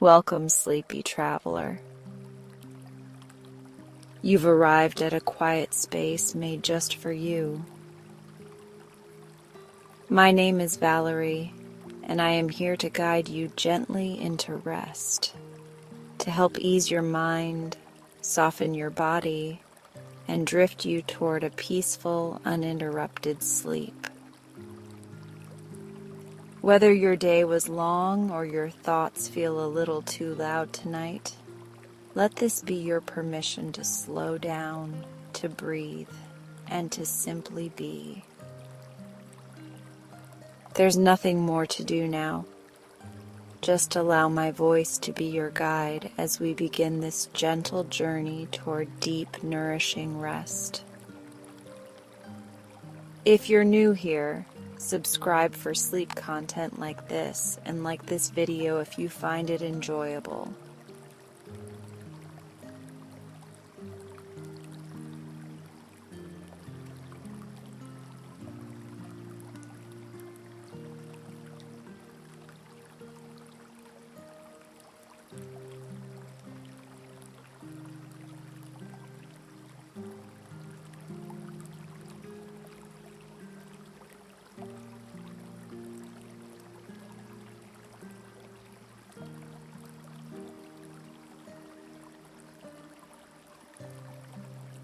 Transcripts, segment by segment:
Welcome, sleepy traveler. You've arrived at a quiet space made just for you. My name is Valarie, and I am here to guide you gently into rest, to help ease your mind, soften your body, and drift you toward a peaceful, uninterrupted sleep. Whether your day was long or your thoughts feel a little too loud tonight, let this be your permission to slow down, to breathe, and to simply be. There's nothing more to do now. Just allow my voice to be your guide as we begin this gentle journey toward deep, nourishing rest. If you're new here, subscribe for sleep content like this, and like this video if you find it enjoyable.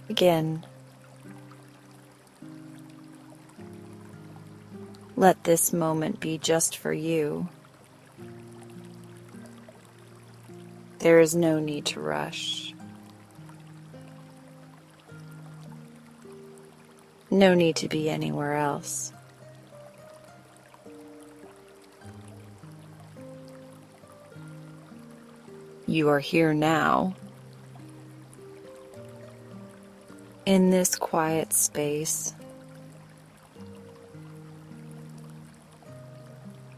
Again, let this moment be just for you. There is no need to rush. No need to be anywhere else. You are here now, in this quiet space,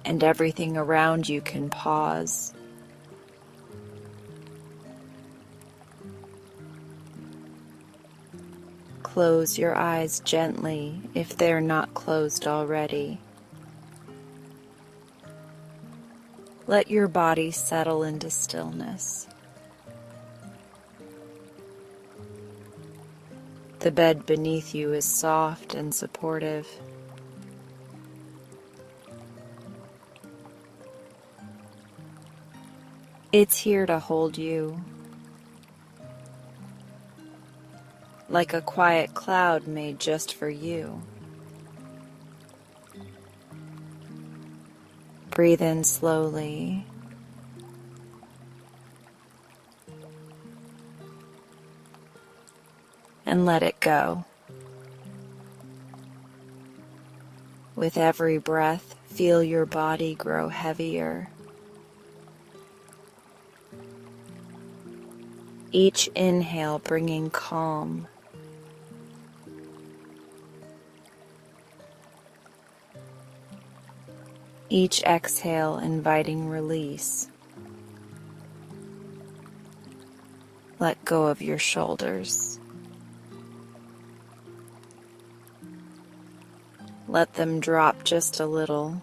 and everything around you can pause. Close your eyes gently if they're not closed already. Let your body settle into stillness. The bed beneath you is soft and supportive. It's here to hold you, like a quiet cloud made just for you. Breathe in slowly. And let it go. With every breath, feel your body grow heavier. Each inhale bringing calm. Each exhale inviting release. Let go of your shoulders. Let them drop just a little.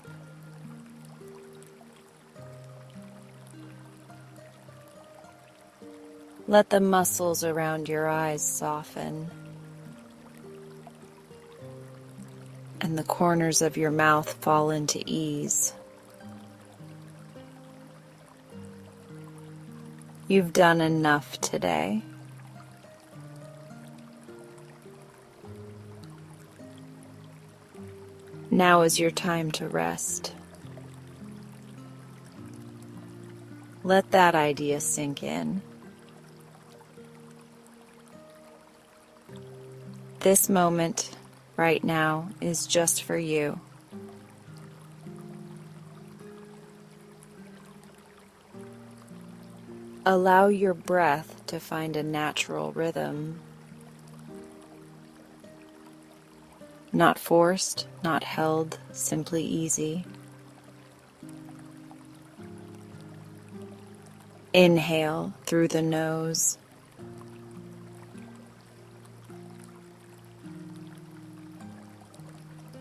Let the muscles around your eyes soften, and the corners of your mouth fall into ease. You've done enough today. Now is your time to rest. Let that idea sink in. This moment, right now, is just for you. Allow your breath to find a natural rhythm. Not forced, not held, simply easy. Inhale through the nose.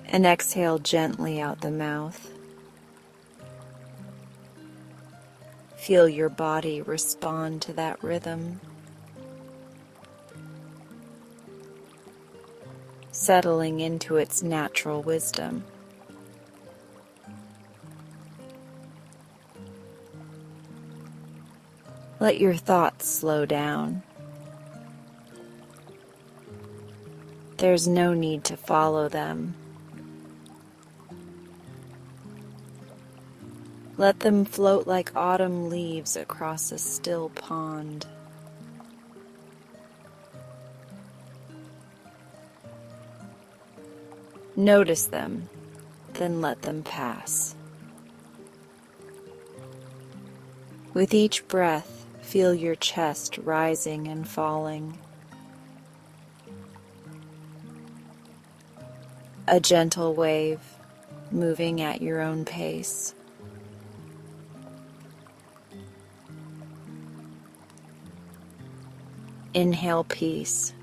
And exhale gently out the mouth. Feel your body respond to that rhythm, settling into its natural wisdom. Let your thoughts slow down. There's no need to follow them. Let them float like autumn leaves across a still pond. Notice them, then let them pass. With each breath, feel your chest rising and falling. A gentle wave, moving at your own pace. Inhale peace.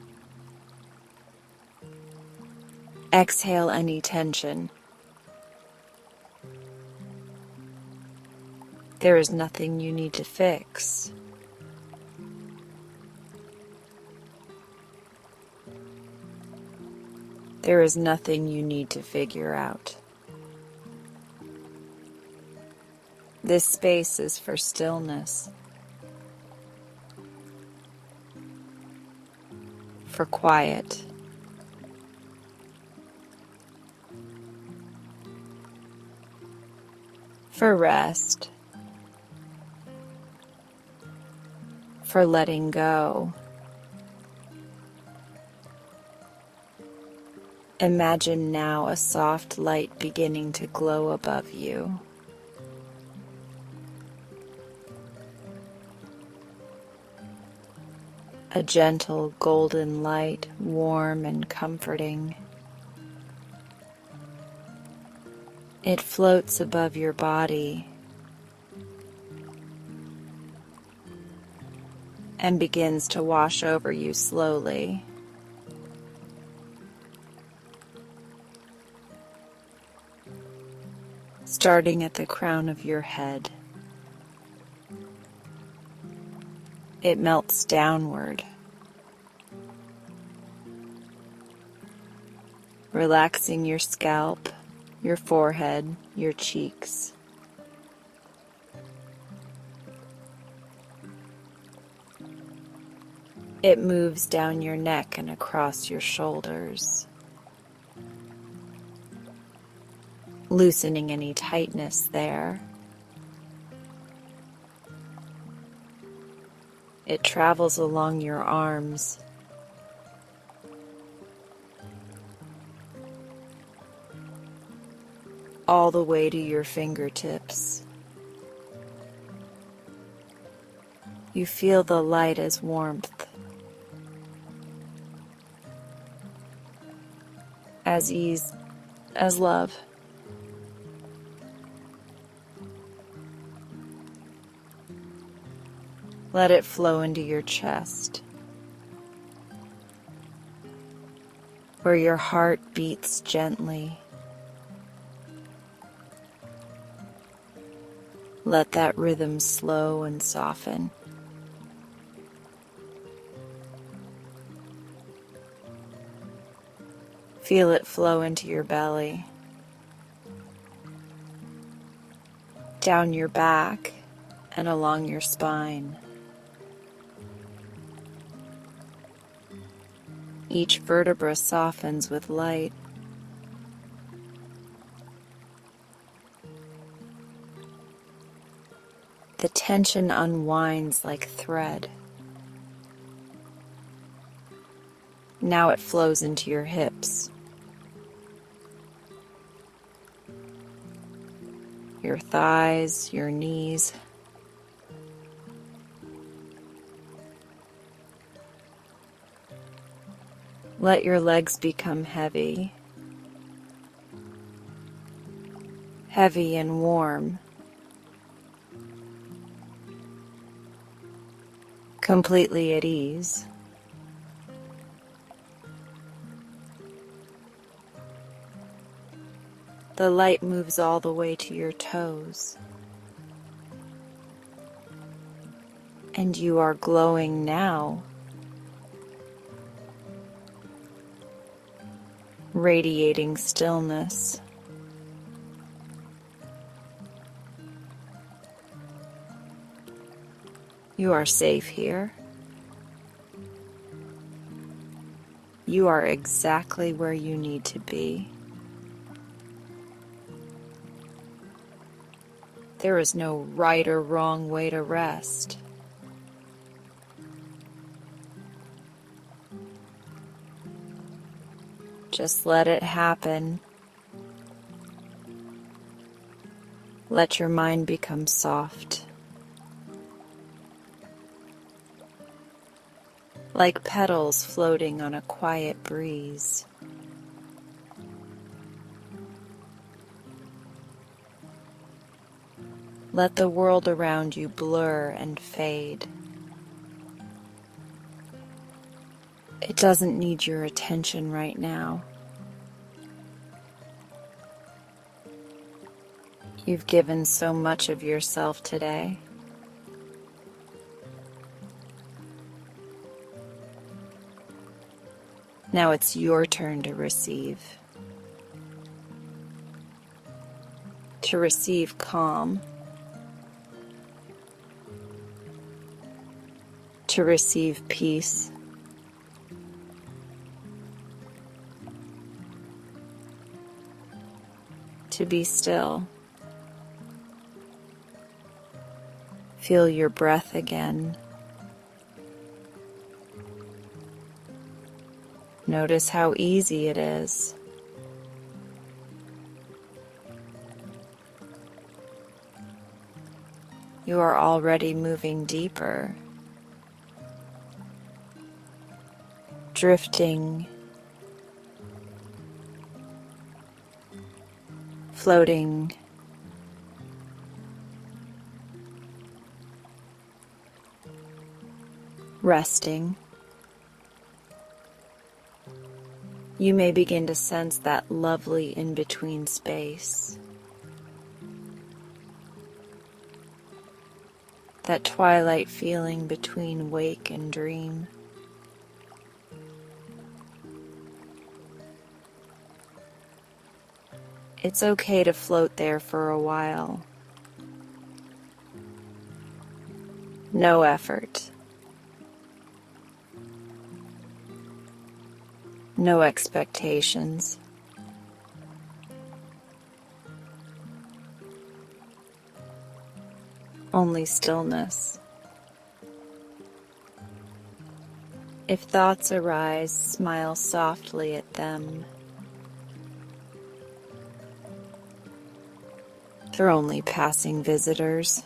Exhale any tension. There is nothing you need to fix. There is nothing you need to figure out. This space is for stillness, for quiet, for rest, for letting go. Imagine now a soft light beginning to glow above you. A gentle golden light, warm and comforting. It floats above your body and begins to wash over you slowly. Starting at the crown of your head. It melts downward, relaxing your scalp, your forehead, your cheeks. It moves down your neck and across your shoulders, loosening any tightness there. It travels along your arms, all the way to your fingertips. You feel the light as warmth, as ease, as love. Let it flow into your chest, where your heart beats gently. Let that rhythm slow and soften. Feel it flow into your belly, down your back, and along your spine. Each vertebra softens with light. The tension unwinds like thread. Now it flows into your hips, your thighs, your knees. Let your legs become heavy, heavy and warm, completely at ease. The light moves all the way to your toes. and you are glowing now, radiating stillness. You are safe here. You are exactly where you need to be. There is no right or wrong way to rest. Just let it happen. Let your mind become soft. Like petals floating on a quiet breeze. Let the world around you blur and fade. It doesn't need your attention right now. You've given so much of yourself today. Now it's your turn to receive. To receive calm. To receive peace. To be still. Feel your breath again. Notice how easy it is. You are already moving deeper, drifting, floating, resting. You may begin to sense that lovely in-between space, that twilight feeling between wake and dream. It's okay to float there for a while. No effort. No expectations. Only stillness. If thoughts arise, smile softly at them. They're only passing visitors.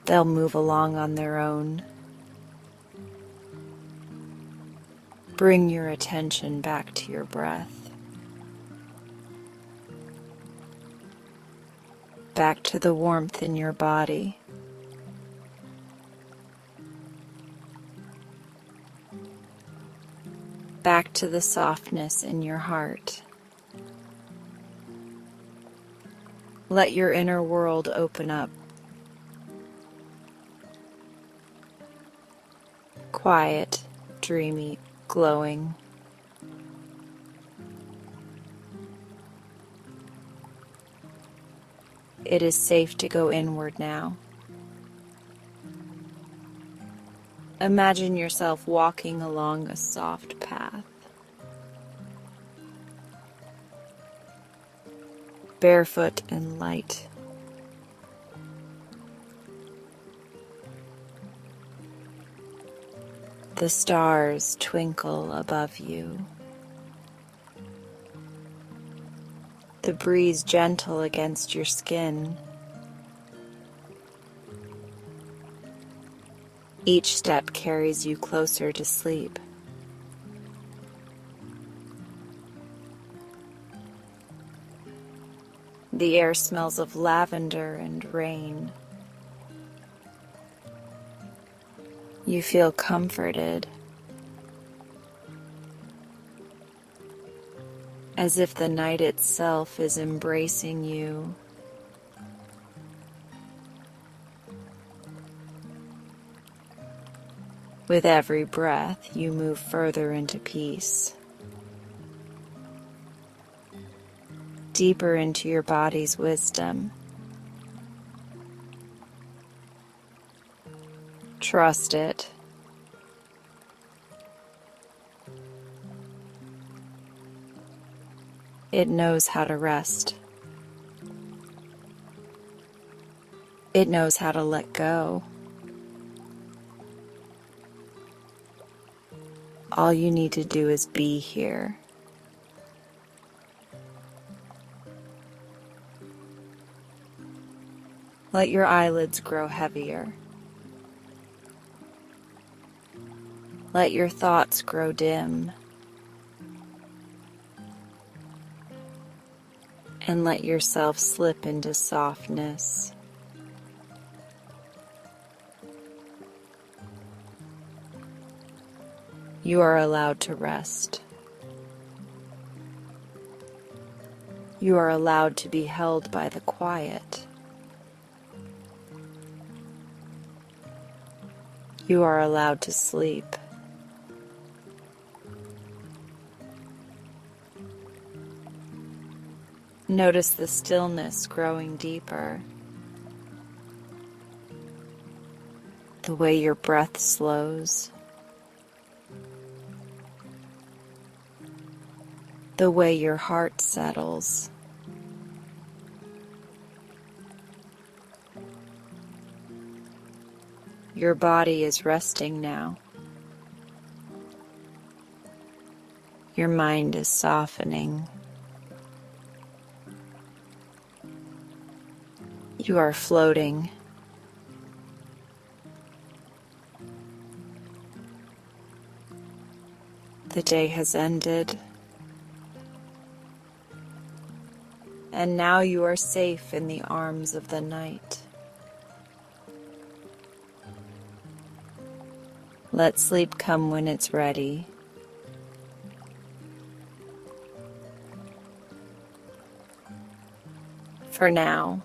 They'll move along on their own. Bring your attention back to your breath. Back to the warmth in your body. Back to the softness in your heart. Let your inner world open up. Quiet, dreamy, glowing. It is safe to go inward now. Imagine yourself walking along a soft path. Barefoot and light. The stars twinkle above you. The breeze gentle against your skin. Each step carries you closer to sleep. The air smells of lavender and rain. You feel comforted. as if the night itself is embracing you. With every breath, you move further into peace, deeper into your body's wisdom. Trust it. It knows how to rest. It knows how to let go. All you need to do is be here. Let your eyelids grow heavier. Let your thoughts grow dim. And let yourself slip into softness. You are allowed to rest. You are allowed to be held by the quiet. You are allowed to sleep. Notice the stillness growing deeper, the way your breath slows, the way your heart settles. Your body is resting now. Your mind is softening. You are floating. The day has ended. And now you are safe in the arms of the night. Let sleep come when it's ready. For now,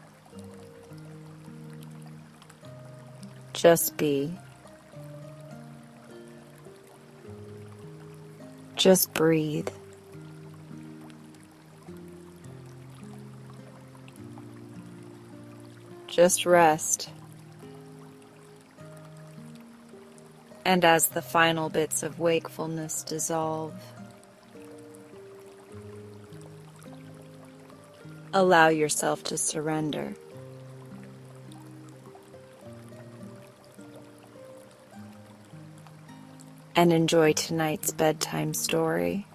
just be. Just breathe. Just rest. And as the final bits of wakefulness dissolve, allow yourself to surrender. And enjoy tonight's bedtime story.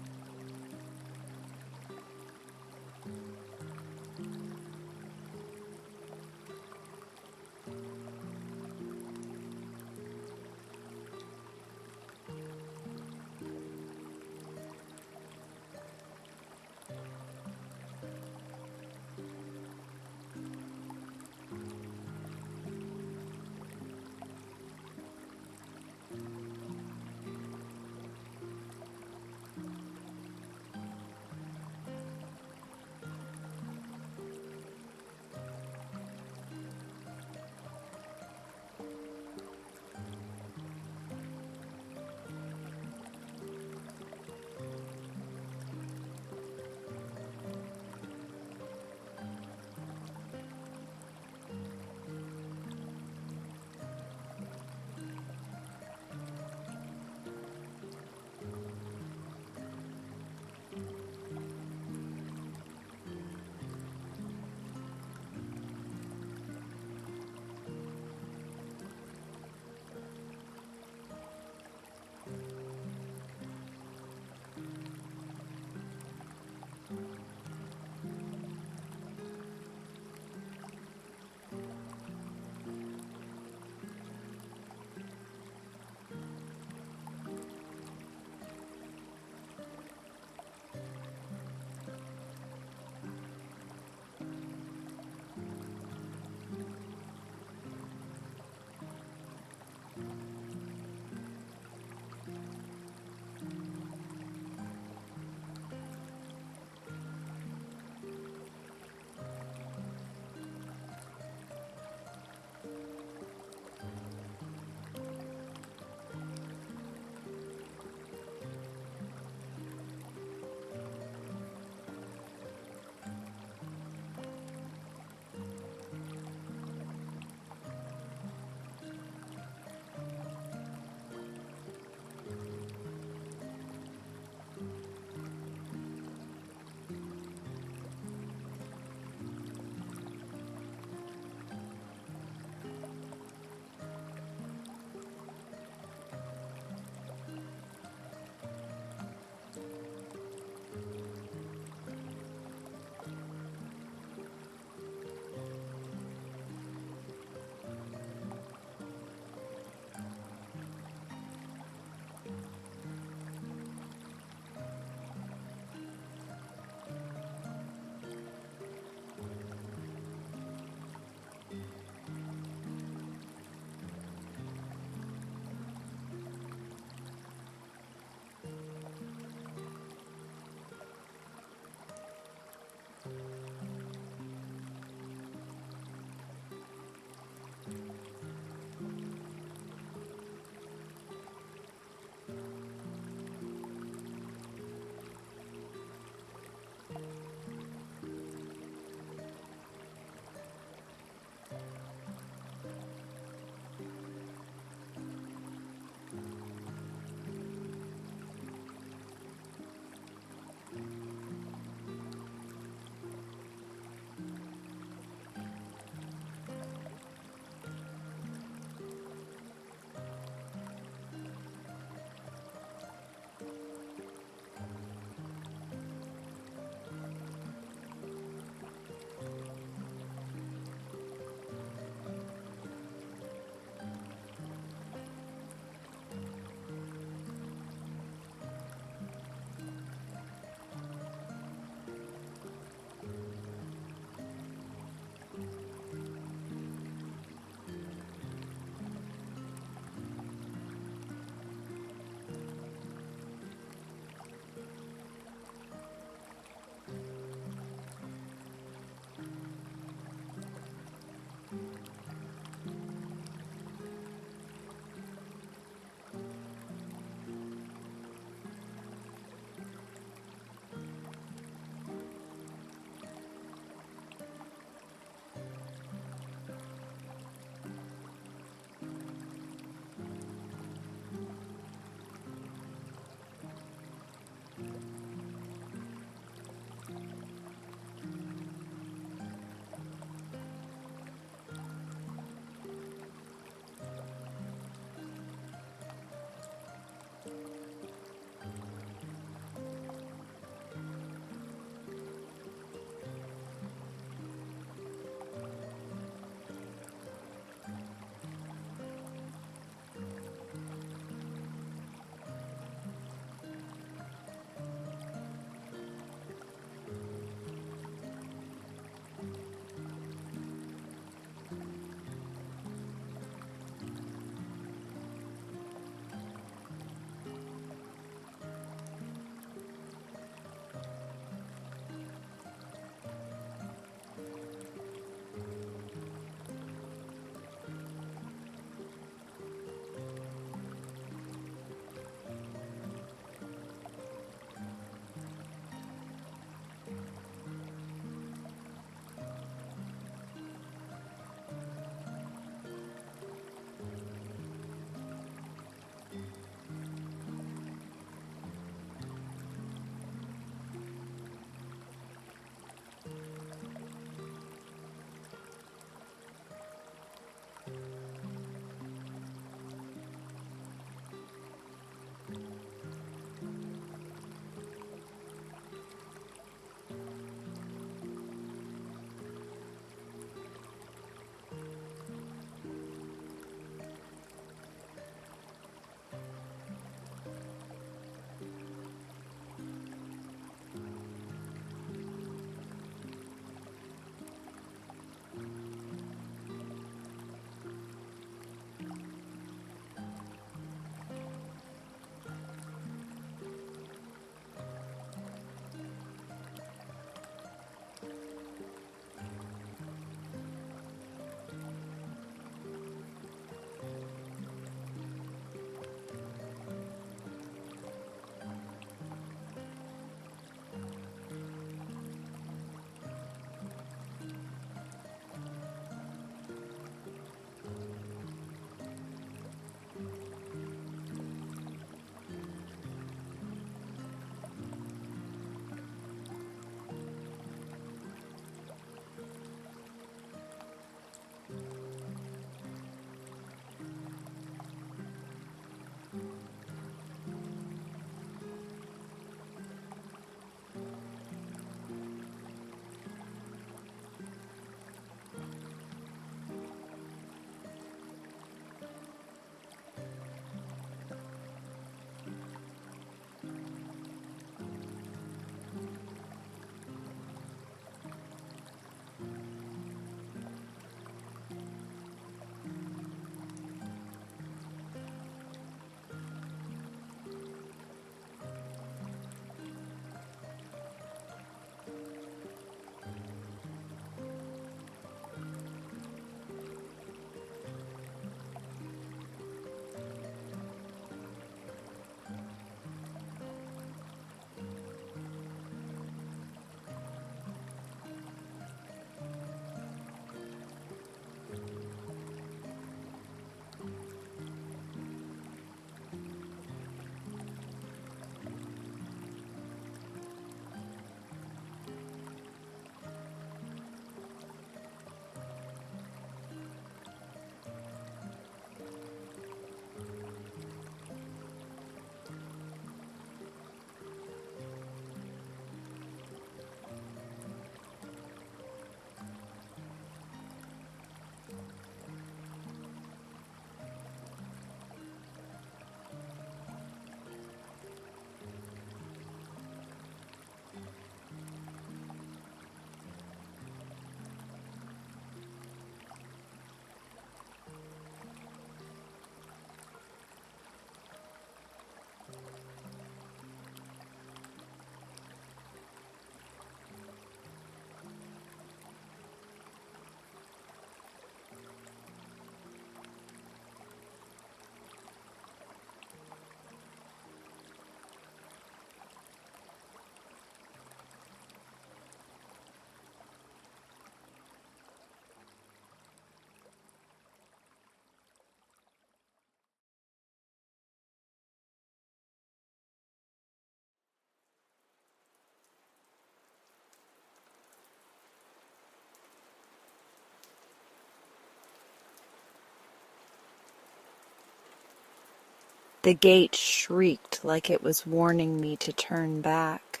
The gate shrieked like it was warning me to turn back.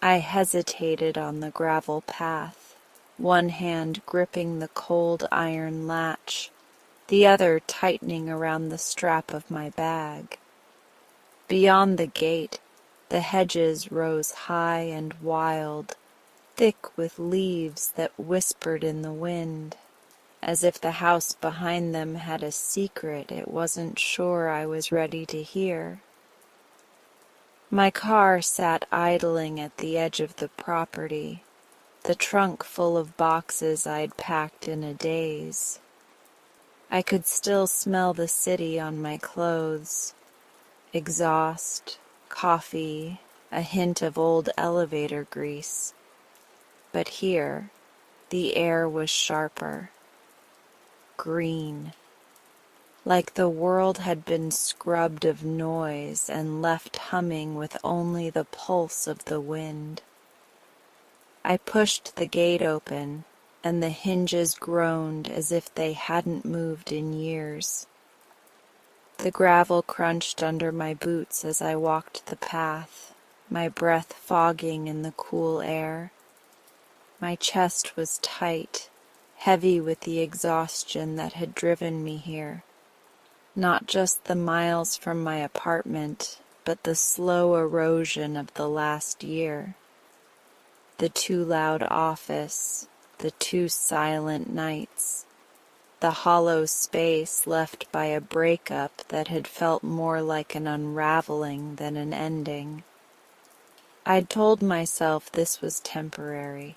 I hesitated on the gravel path, one hand gripping the cold iron latch, the other tightening around the strap of my bag. Beyond the gate, the hedges rose high and wild, thick with leaves that whispered in the wind, as if the house behind them had a secret it wasn't sure I was ready to hear. My car sat idling at the edge of the property, the trunk full of boxes I'd packed in a daze. I could still smell the city on my clothes, exhaust, coffee, a hint of old elevator grease. But here, the air was sharper, green, like the world had been scrubbed of noise and left humming with only the pulse of the wind. I pushed the gate open, and the hinges groaned as if they hadn't moved in years. The gravel crunched under my boots as I walked the path, my breath fogging in the cool air. My chest was tight, heavy with the exhaustion that had driven me here. Not just the miles from my apartment, but the slow erosion of the last year. The too loud office, the too silent nights, the hollow space left by a breakup that had felt more like an unraveling than an ending. I'd told myself this was temporary,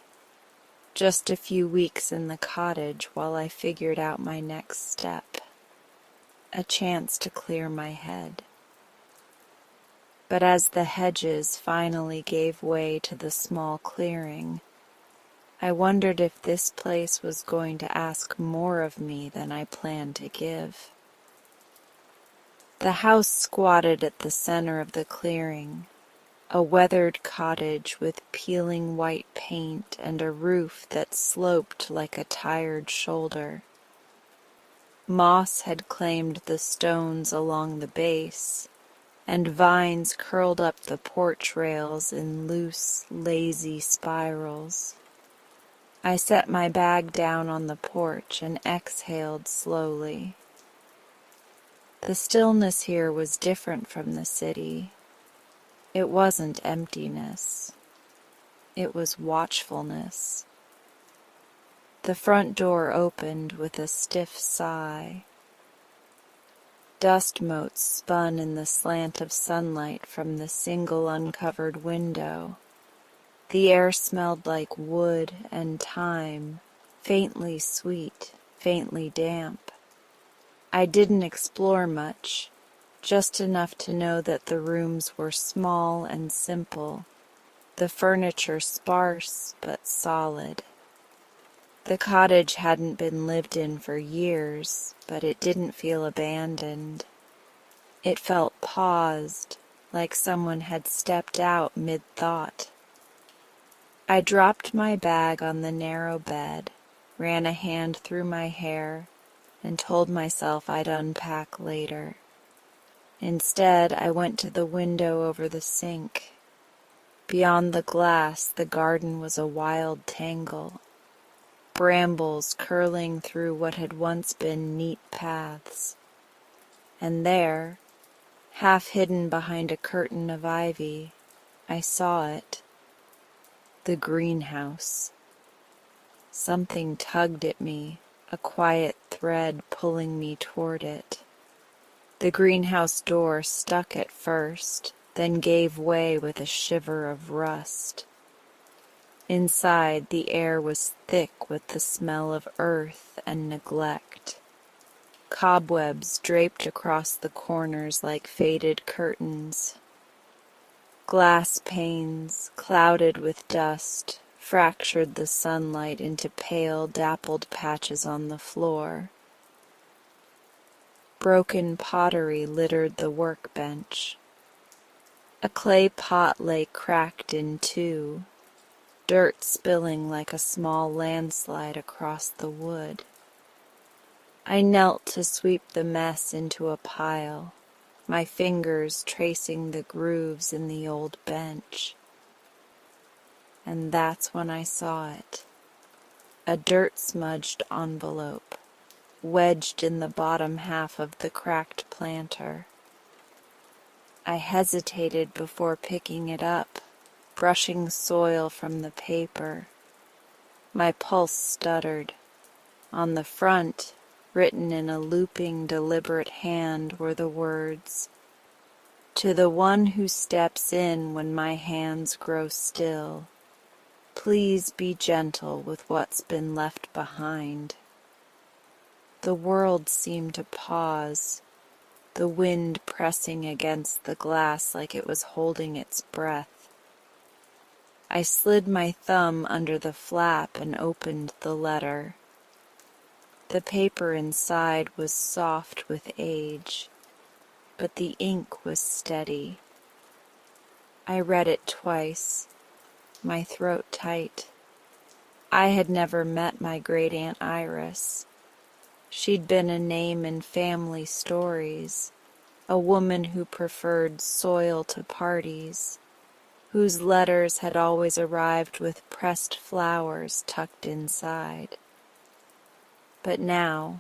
just a few weeks in the cottage while I figured out my next step, a chance to clear my head. But as the hedges finally gave way to the small clearing, I wondered if this place was going to ask more of me than I planned to give. The house squatted at the center of the clearing, a weathered cottage with peeling white paint and a roof that sloped like a tired shoulder. Moss had claimed the stones along the base, and vines curled up the porch rails in loose, lazy spirals. I set my bag down on the porch and exhaled slowly. The stillness here was different from the city. It wasn't emptiness. It was watchfulness. The front door opened with a stiff sigh. Dust motes spun in the slant of sunlight from the single uncovered window. The air smelled like wood and thyme, faintly sweet, faintly damp. I didn't explore much, just enough to know that the rooms were small and simple, the furniture sparse but solid. The cottage hadn't been lived in for years, but it didn't feel abandoned. It felt paused, like someone had stepped out mid-thought. I dropped my bag on the narrow bed, ran a hand through my hair, and told myself I'd unpack later. Instead, I went to the window over the sink. Beyond the glass, the garden was a wild tangle, brambles curling through what had once been neat paths. And there, half hidden behind a curtain of ivy, I saw it. The greenhouse. Something tugged at me, a quiet thread pulling me toward it. The greenhouse door stuck at first, then gave way with a shiver of rust. Inside, the air was thick with the smell of earth and neglect. Cobwebs draped across the corners like faded curtains. Glass panes, clouded with dust, fractured the sunlight into pale, dappled patches on the floor. Broken pottery littered the workbench. A clay pot lay cracked in two, dirt spilling like a small landslide across the wood. I knelt to sweep the mess into a pile, my fingers tracing the grooves in the old bench. And that's when I saw it. A dirt-smudged envelope, wedged in the bottom half of the cracked planter. I hesitated before picking it up, brushing soil from the paper. My pulse stuttered. On the front, written in a looping, deliberate hand, were the words, "To the one who steps in when my hands grow still, please be gentle with what's been left behind." The world seemed to pause, the wind pressing against the glass like it was holding its breath. I slid my thumb under the flap and opened the letter. The paper inside was soft with age, but the ink was steady. I read it twice, my throat tight. I had never met my great-aunt Iris. She'd been a name in family stories, a woman who preferred soil to parties, whose letters had always arrived with pressed flowers tucked inside. But now,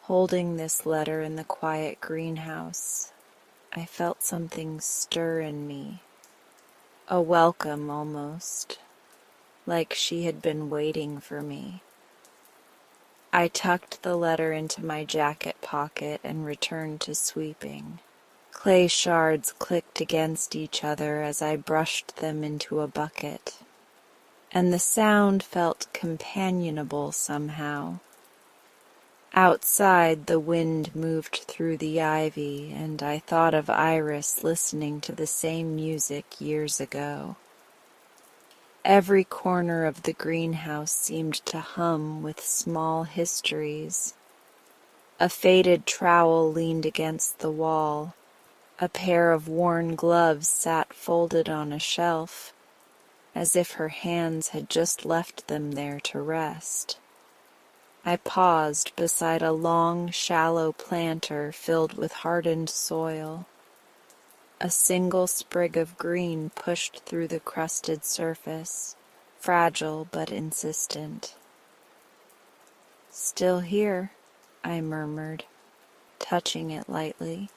holding this letter in the quiet greenhouse, I felt something stir in me, a welcome almost, like she had been waiting for me. I tucked the letter into my jacket pocket and returned to sweeping. Clay shards clicked against each other as I brushed them into a bucket, and the sound felt companionable somehow. Outside, the wind moved through the ivy, and I thought of Iris listening to the same music years ago. Every corner of the greenhouse seemed to hum with small histories. A faded trowel leaned against the wall. A pair of worn gloves sat folded on a shelf, as if her hands had just left them there to rest. I paused beside a long, shallow planter filled with hardened soil. A single sprig of green pushed through the crusted surface, fragile but insistent. "Still here," I murmured, touching it lightly.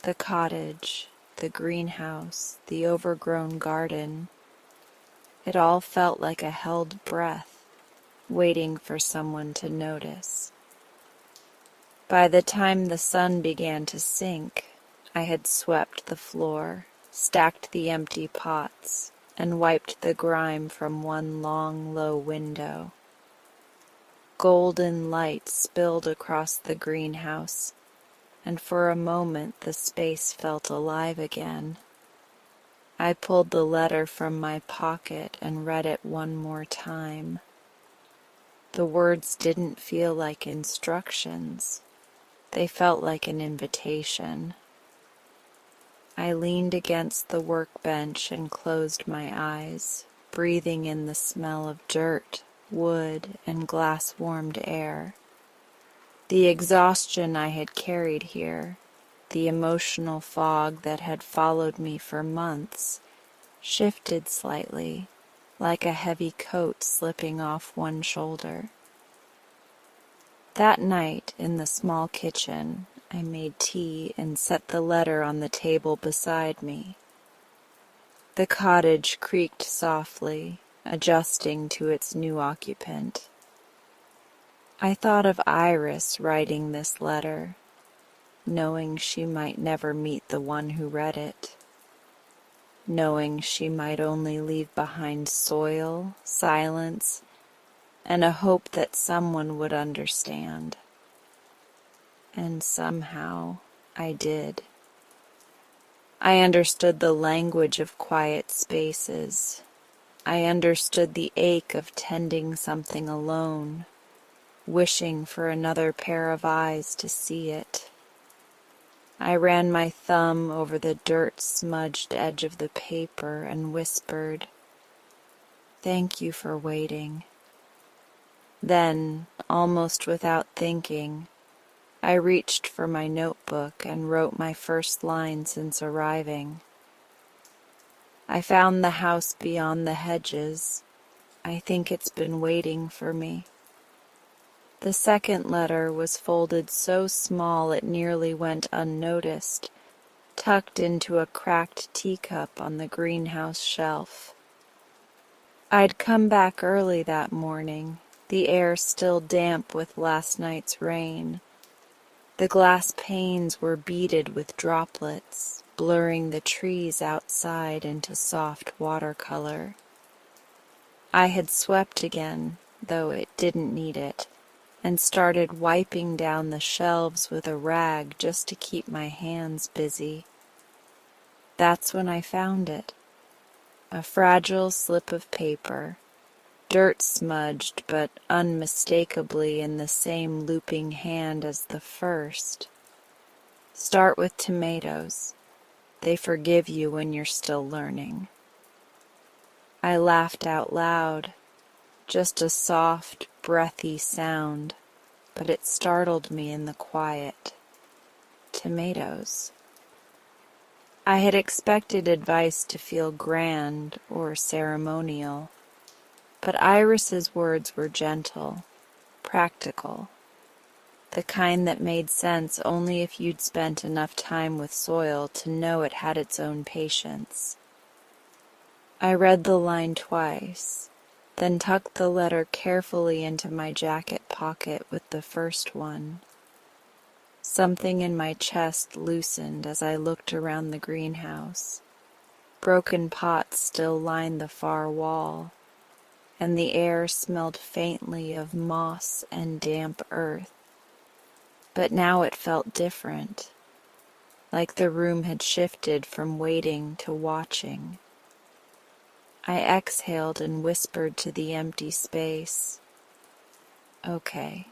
The cottage, the greenhouse, the overgrown garden, it all felt like a held breath, waiting for someone to notice. By the time the sun began to sink, I had swept the floor, stacked the empty pots, and wiped the grime from one long, low window. Golden light spilled across the greenhouse, and for a moment the space felt alive again. I pulled the letter from my pocket and read it one more time. The words didn't feel like instructions. They felt like an invitation. I leaned against the workbench and closed my eyes, breathing in the smell of dirt, wood, and glass-warmed air. The exhaustion I had carried here, the emotional fog that had followed me for months, shifted slightly, like a heavy coat slipping off one shoulder. That night, in the small kitchen, I made tea and set the letter on the table beside me. The cottage creaked softly, adjusting to its new occupant. I thought of Iris writing this letter, knowing she might never meet the one who read it, knowing she might only leave behind soil, silence, and a hope that someone would understand. And somehow I did. I understood the language of quiet spaces. I understood the ache of tending something alone, wishing for another pair of eyes to see it. I ran my thumb over the dirt-smudged edge of the paper and whispered, "Thank you for waiting." Then, almost without thinking, I reached for my notebook and wrote my first line since arriving. I found the house beyond the hedges. I think it's been waiting for me. The second letter was folded so small it nearly went unnoticed, tucked into a cracked teacup on the greenhouse shelf. I'd come back early that morning, the air still damp with last night's rain. The glass panes were beaded with droplets, blurring the trees outside into soft watercolor. I had swept again, though it didn't need it, and started wiping down the shelves with a rag just to keep my hands busy. That's when I found it. A fragile slip of paper, dirt-smudged but unmistakably in the same looping hand as the first. Start with tomatoes. They forgive you when you're still learning. I laughed out loud, just a soft, breathy sound, but it startled me in the quiet. Tomatoes. I had expected advice to feel grand or ceremonial, but Iris's words were gentle, practical, the kind that made sense only if you'd spent enough time with soil to know it had its own patience. I read the line twice, then tucked the letter carefully into my jacket pocket with the first one. Something in my chest loosened as I looked around the greenhouse. Broken pots still lined the far wall, and the air smelled faintly of moss and damp earth. But now it felt different, like the room had shifted from waiting to watching. I exhaled and whispered to the empty space, "Okay,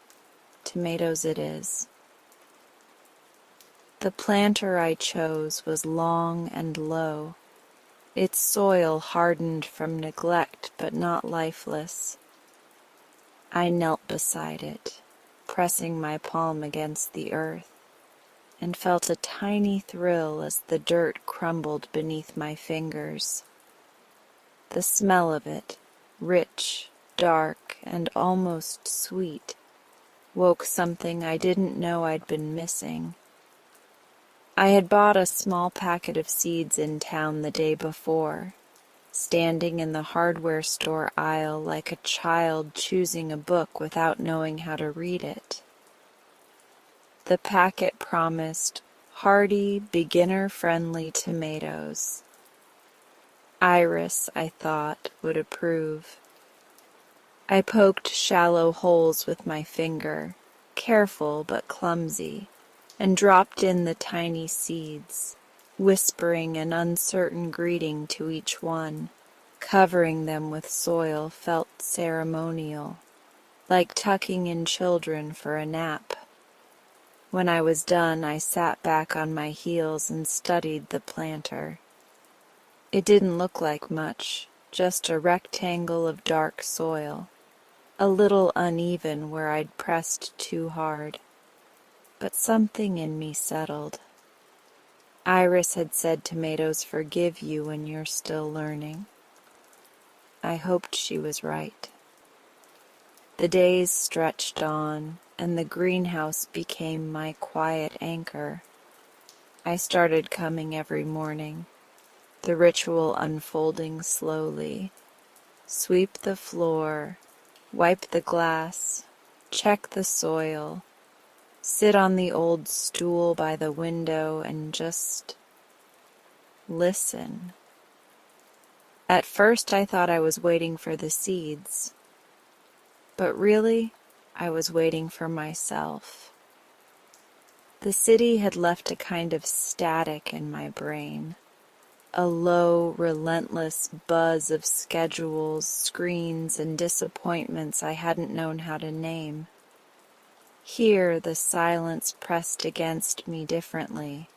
tomatoes it is." The planter I chose was long and low, its soil hardened from neglect but not lifeless. I knelt beside it, pressing my palm against the earth, and felt a tiny thrill as the dirt crumbled beneath my fingers. The smell of it, rich, dark, and almost sweet, woke something I didn't know I'd been missing. I had bought a small packet of seeds in town the day before, standing in the hardware store aisle like a child choosing a book without knowing how to read it. The packet promised hearty, beginner-friendly tomatoes. Iris, I thought, would approve. I poked shallow holes with my finger, careful but clumsy, and dropped in the tiny seeds, whispering an uncertain greeting to each one. Covering them with soil felt ceremonial, like tucking in children for a nap. When I was done, I sat back on my heels and studied the planter. It didn't look like much, just a rectangle of dark soil, a little uneven where I'd pressed too hard. But something in me settled. Iris had said tomatoes forgive you when you're still learning. I hoped she was right. The days stretched on, and the greenhouse became my quiet anchor. I started coming every morning, the ritual unfolding slowly. Sweep the floor, wipe the glass, check the soil, sit on the old stool by the window and just listen. At first I thought I was waiting for the seeds, but really I was waiting for myself. The city had left a kind of static in my brain, a low, relentless buzz of schedules, screens, and disappointments I hadn't known how to name. Here the silence pressed against me differently.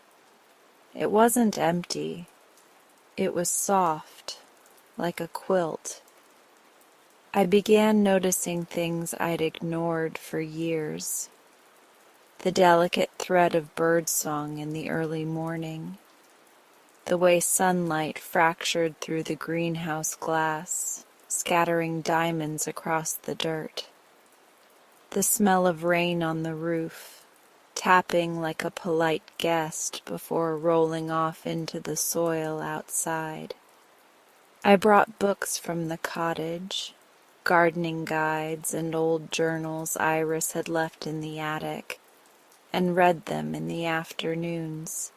It wasn't empty. It was soft, like a quilt. I began noticing things I'd ignored for years. The delicate thread of birdsong in the early morning, the way sunlight fractured through the greenhouse glass, scattering diamonds across the dirt, the smell of rain on the roof, tapping like a polite guest before rolling off into the soil outside. I brought books from the cottage, gardening guides and old journals Iris had left in the attic, and read them in the afternoons,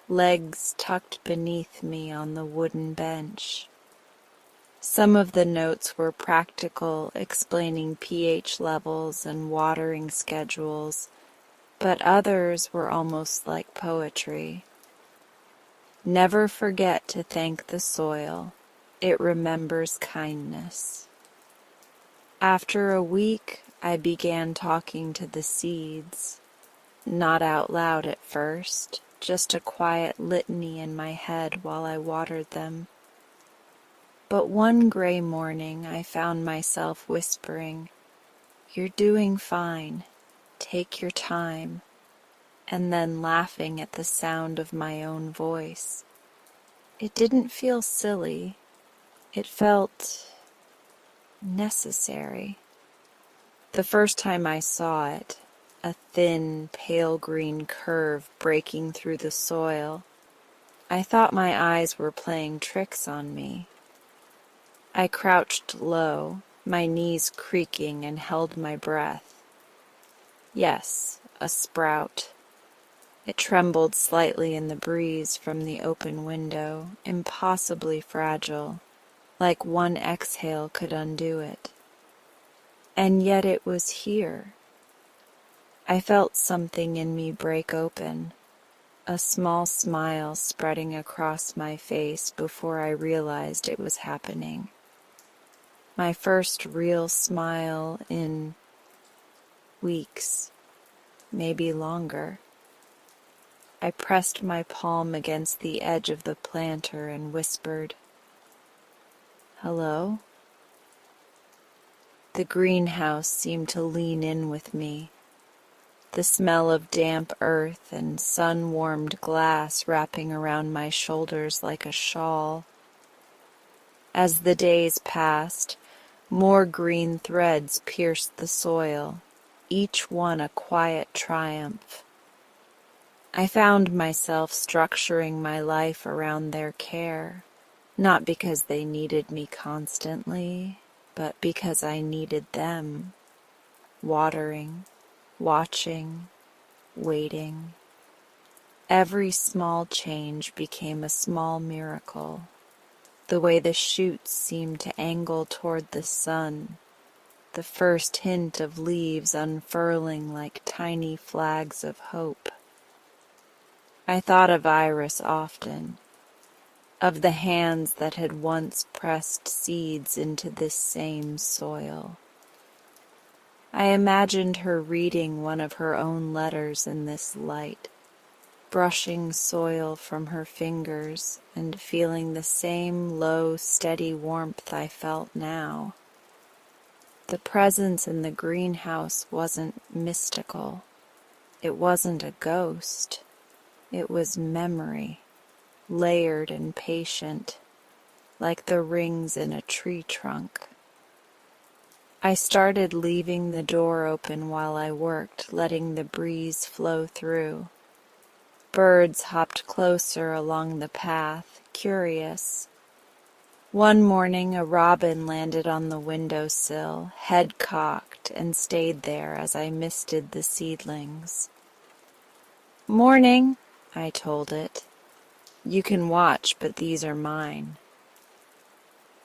legs tucked beneath me on the wooden bench. Some of the notes were practical, explaining pH levels and watering schedules, but others were almost like poetry. Never forget to thank the soil. It remembers kindness. After a week, I began talking to the seeds. Not out loud at first, just a quiet litany in my head while I watered them. But one gray morning I found myself whispering, "You're doing fine. Take your time," and then laughing at the sound of my own voice. It didn't feel silly. It felt necessary. The first time I saw it, a thin, pale green curve breaking through the soil, I thought my eyes were playing tricks on me. I crouched low, my knees creaking, and held my breath. Yes, a sprout. It trembled slightly in the breeze from the open window, impossibly fragile, like one exhale could undo it. And yet it was here. I felt something in me break open, a small smile spreading across my face before I realized it was happening. My first real smile in weeks, maybe longer. I pressed my palm against the edge of the planter and whispered, "Hello?" The greenhouse seemed to lean in with me, the smell of damp earth and sun-warmed glass wrapping around my shoulders like a shawl. As the days passed, more green threads pierced the soil, each one a quiet triumph. I found myself structuring my life around their care, not because they needed me constantly, but because I needed them, watering, watching, waiting. Every small change became a small miracle. The way the shoots seemed to angle toward the sun, the first hint of leaves unfurling like tiny flags of hope. I thought of Iris often, of the hands that had once pressed seeds into this same soil. I imagined her reading one of her own letters in this light, brushing soil from her fingers and feeling the same low, steady warmth I felt now. The presence in the greenhouse wasn't mystical. It wasn't a ghost. It was memory, layered and patient, like the rings in a tree trunk. I started leaving the door open while I worked, letting the breeze flow through. Birds hopped closer along the path, curious. One morning a robin landed on the windowsill, head cocked, and stayed there as I misted the seedlings. "Morning," I told it. "You can watch, but these are mine."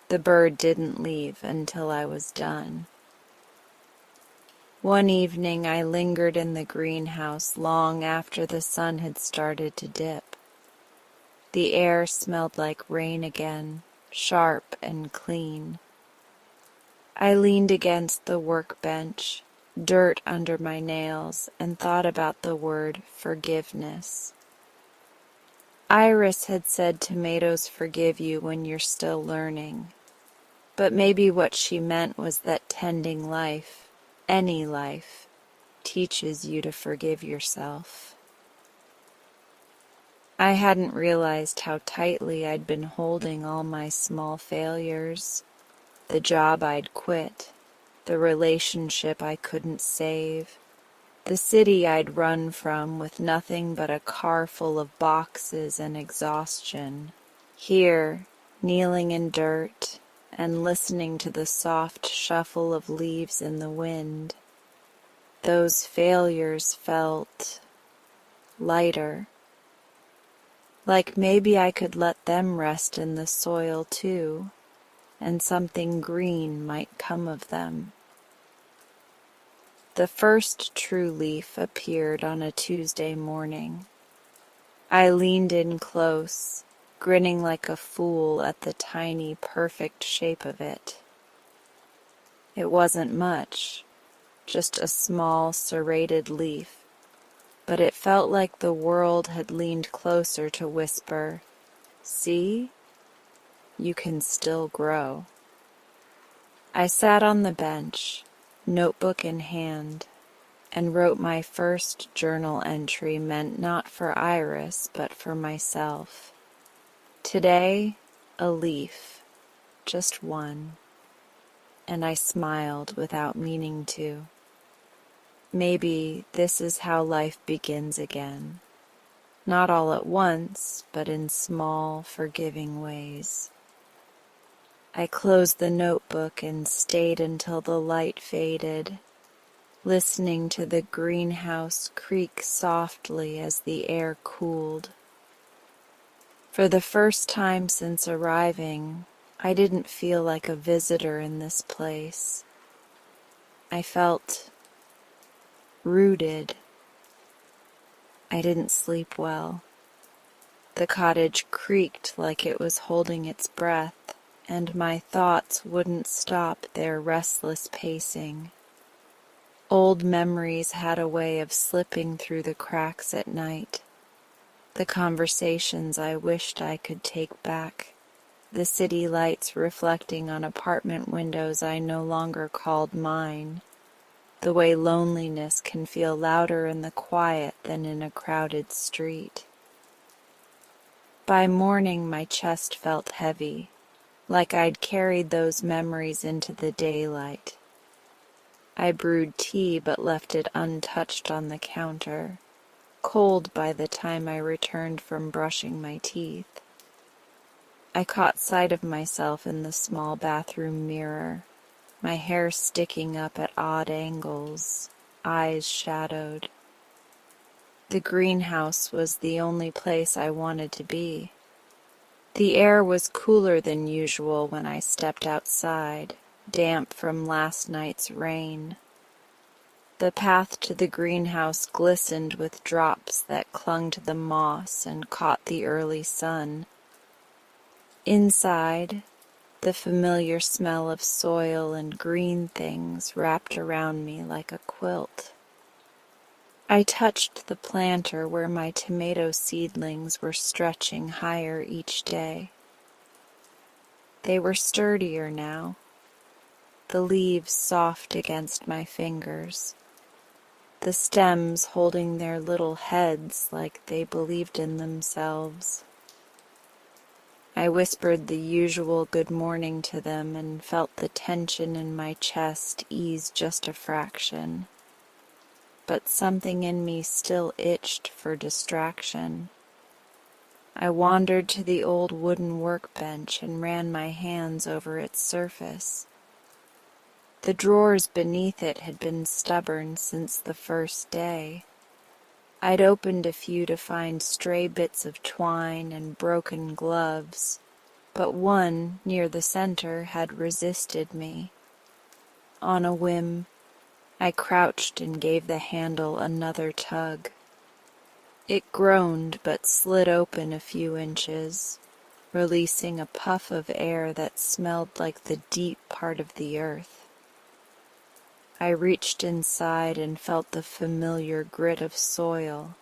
The bird didn't leave until I was done. One evening I lingered in the greenhouse long after the sun had started to dip. The air smelled like rain again, sharp and clean. I leaned against the workbench, dirt under my nails, and thought about the word forgiveness. Iris had said tomatoes forgive you when you're still learning, but maybe what she meant was that tending life, any life, teaches you to forgive yourself. I hadn't realized how tightly I'd been holding all my small failures, the job I'd quit, the relationship I couldn't save, the city I'd run from with nothing but a car full of boxes and exhaustion. Here, kneeling in dirt and listening to the soft shuffle of leaves in the wind, those failures felt lighter, like maybe I could let them rest in the soil too, and something green might come of them. The first true leaf appeared on a Tuesday morning. I leaned in close, grinning like a fool at the tiny, perfect shape of it. It wasn't much, just a small, serrated leaf, but it felt like the world had leaned closer to whisper, "See? You can still grow." I sat on the bench, notebook in hand, and wrote my first journal entry meant not for Iris, but for myself. Today, a leaf, just one, and I smiled without meaning to. Maybe this is how life begins again, not all at once, but in small, forgiving ways. I closed the notebook and stayed until the light faded, listening to the greenhouse creak softly as the air cooled. For the first time since arriving, I didn't feel like a visitor in this place. I felt rooted. I didn't sleep well. The cottage creaked like it was holding its breath, and my thoughts wouldn't stop their restless pacing. Old memories had a way of slipping through the cracks at night, the conversations I wished I could take back, the city lights reflecting on apartment windows I no longer called mine, the way loneliness can feel louder in the quiet than in a crowded street. By morning my chest felt heavy, like I'd carried those memories into the daylight. I brewed tea but left it untouched on the counter, cold by the time I returned from brushing my teeth. I caught sight of myself in the small bathroom mirror, my hair sticking up at odd angles, eyes shadowed. The greenhouse was the only place I wanted to be. The air was cooler than usual when I stepped outside, damp from last night's rain. The path to the greenhouse glistened with drops that clung to the moss and caught the early sun. Inside, the familiar smell of soil and green things wrapped around me like a quilt. I touched the planter where my tomato seedlings were stretching higher each day. They were sturdier now, the leaves soft against my fingers, the stems holding their little heads like they believed in themselves. I whispered the usual good morning to them and felt the tension in my chest ease just a fraction. But something in me still itched for distraction. I wandered to the old wooden workbench and ran my hands over its surface. The drawers beneath it had been stubborn since the first day. I'd opened a few to find stray bits of twine and broken gloves, but one, near the center, had resisted me. On a whim, I crouched and gave the handle another tug. It groaned but slid open a few inches, releasing a puff of air that smelled like the deep part of the earth. I reached inside and felt the familiar grit of soil,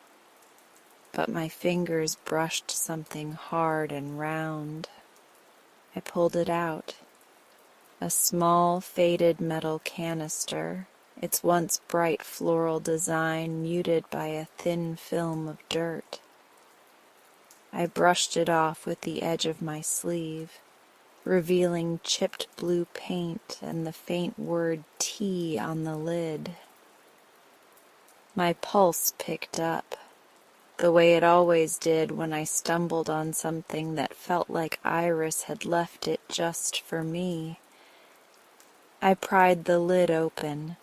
but my fingers brushed something hard and round. I pulled it out. A small, faded metal canister, its once bright floral design muted by a thin film of dirt. I brushed it off with the edge of my sleeve, revealing chipped blue paint and the faint word tea on the lid. My pulse picked up, the way it always did when I stumbled on something that felt like Iris had left it just for me. I pried the lid open.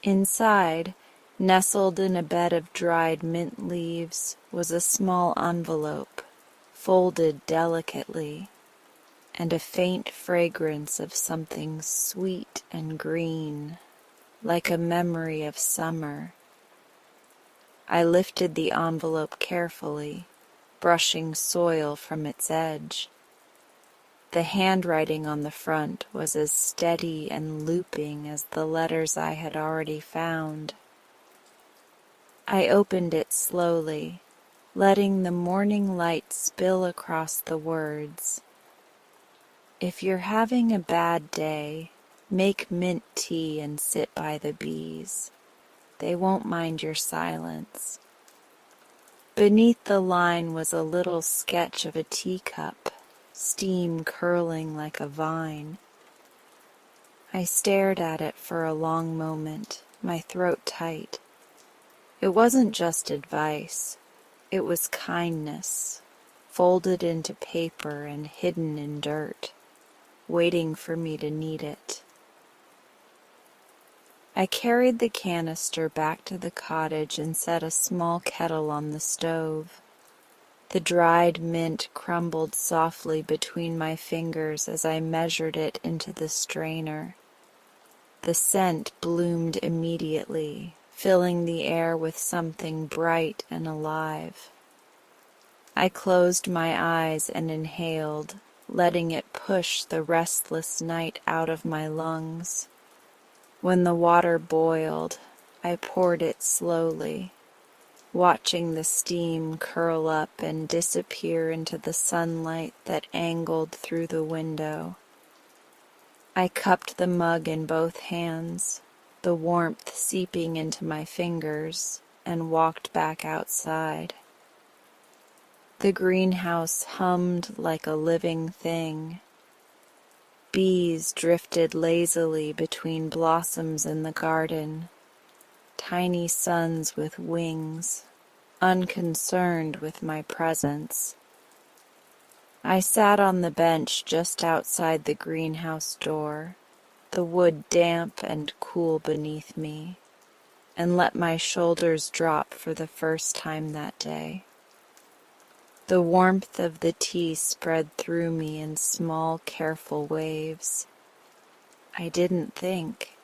Inside, nestled in a bed of dried mint leaves, was a small envelope, folded delicately, and a faint fragrance of something sweet and green, like a memory of summer. I lifted the envelope carefully, brushing soil from its edge. The handwriting on the front was as steady and looping as the letters I had already found. I opened it slowly, letting the morning light spill across the words. If you're having a bad day, make mint tea and sit by the bees. They won't mind your silence. Beneath the line was a little sketch of a teacup, steam curling like a vine. I stared at it for a long moment, my throat tight. It wasn't just advice, it was kindness, folded into paper and hidden in dirt, waiting for me to need it. I carried the canister back to the cottage and set a small kettle on the stove. The dried mint crumbled softly between my fingers as I measured it into the strainer. The scent bloomed immediately, filling the air with something bright and alive. I closed my eyes and inhaled, letting it push the restless night out of my lungs. When the water boiled, I poured it slowly, watching the steam curl up and disappear into the sunlight that angled through the window. I cupped the mug in both hands, the warmth seeping into my fingers, and walked back outside. The greenhouse hummed like a living thing. Bees drifted lazily between blossoms in the garden, tiny suns with wings, unconcerned with my presence. I sat on the bench just outside the greenhouse door, the wood damp and cool beneath me, and let my shoulders drop for the first time that day. The warmth of the tea spread through me in small, careful waves. I didn't think.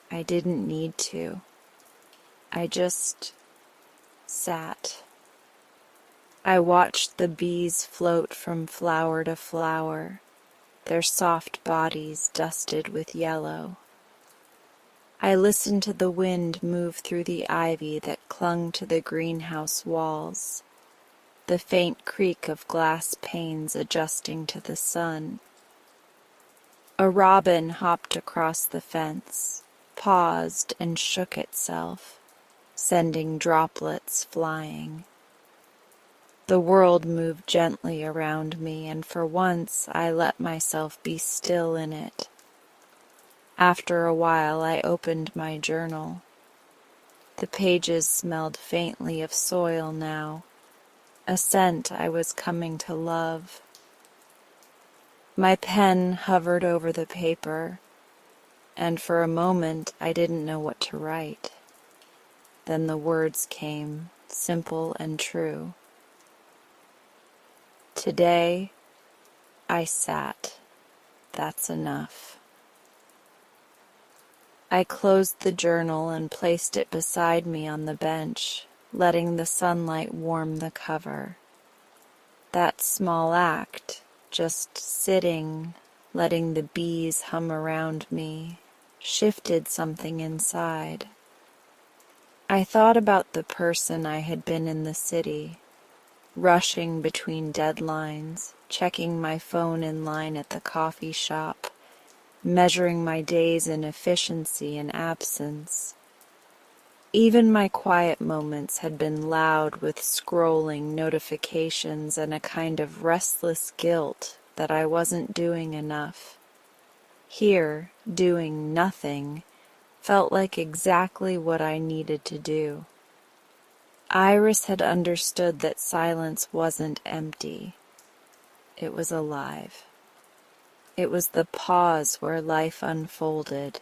I didn't need to. I just sat. I watched the bees float from flower to flower, their soft bodies dusted with yellow. I listened to the wind move through the ivy that clung to the greenhouse walls, the faint creak of glass panes adjusting to the sun. A robin hopped across the fence, paused and shook itself, sending droplets flying. The world moved gently around me, and for once I let myself be still in it. After a while I opened my journal. The pages smelled faintly of soil now, a scent I was coming to love. My pen hovered over the paper, and for a moment I didn't know what to write. Then the words came, simple and true. Today, I sat. That's enough. I closed the journal and placed it beside me on the bench, letting the sunlight warm the cover. That small act, just sitting, letting the bees hum around me, shifted something inside. I thought about the person I had been in the city, rushing between deadlines, checking my phone in line at the coffee shop, measuring my days in efficiency and absence. Even my quiet moments had been loud with scrolling notifications and a kind of restless guilt that I wasn't doing enough. Here, doing nothing felt like exactly what I needed to do. Iris had understood that silence wasn't empty. It was alive. It was the pause where life unfolded.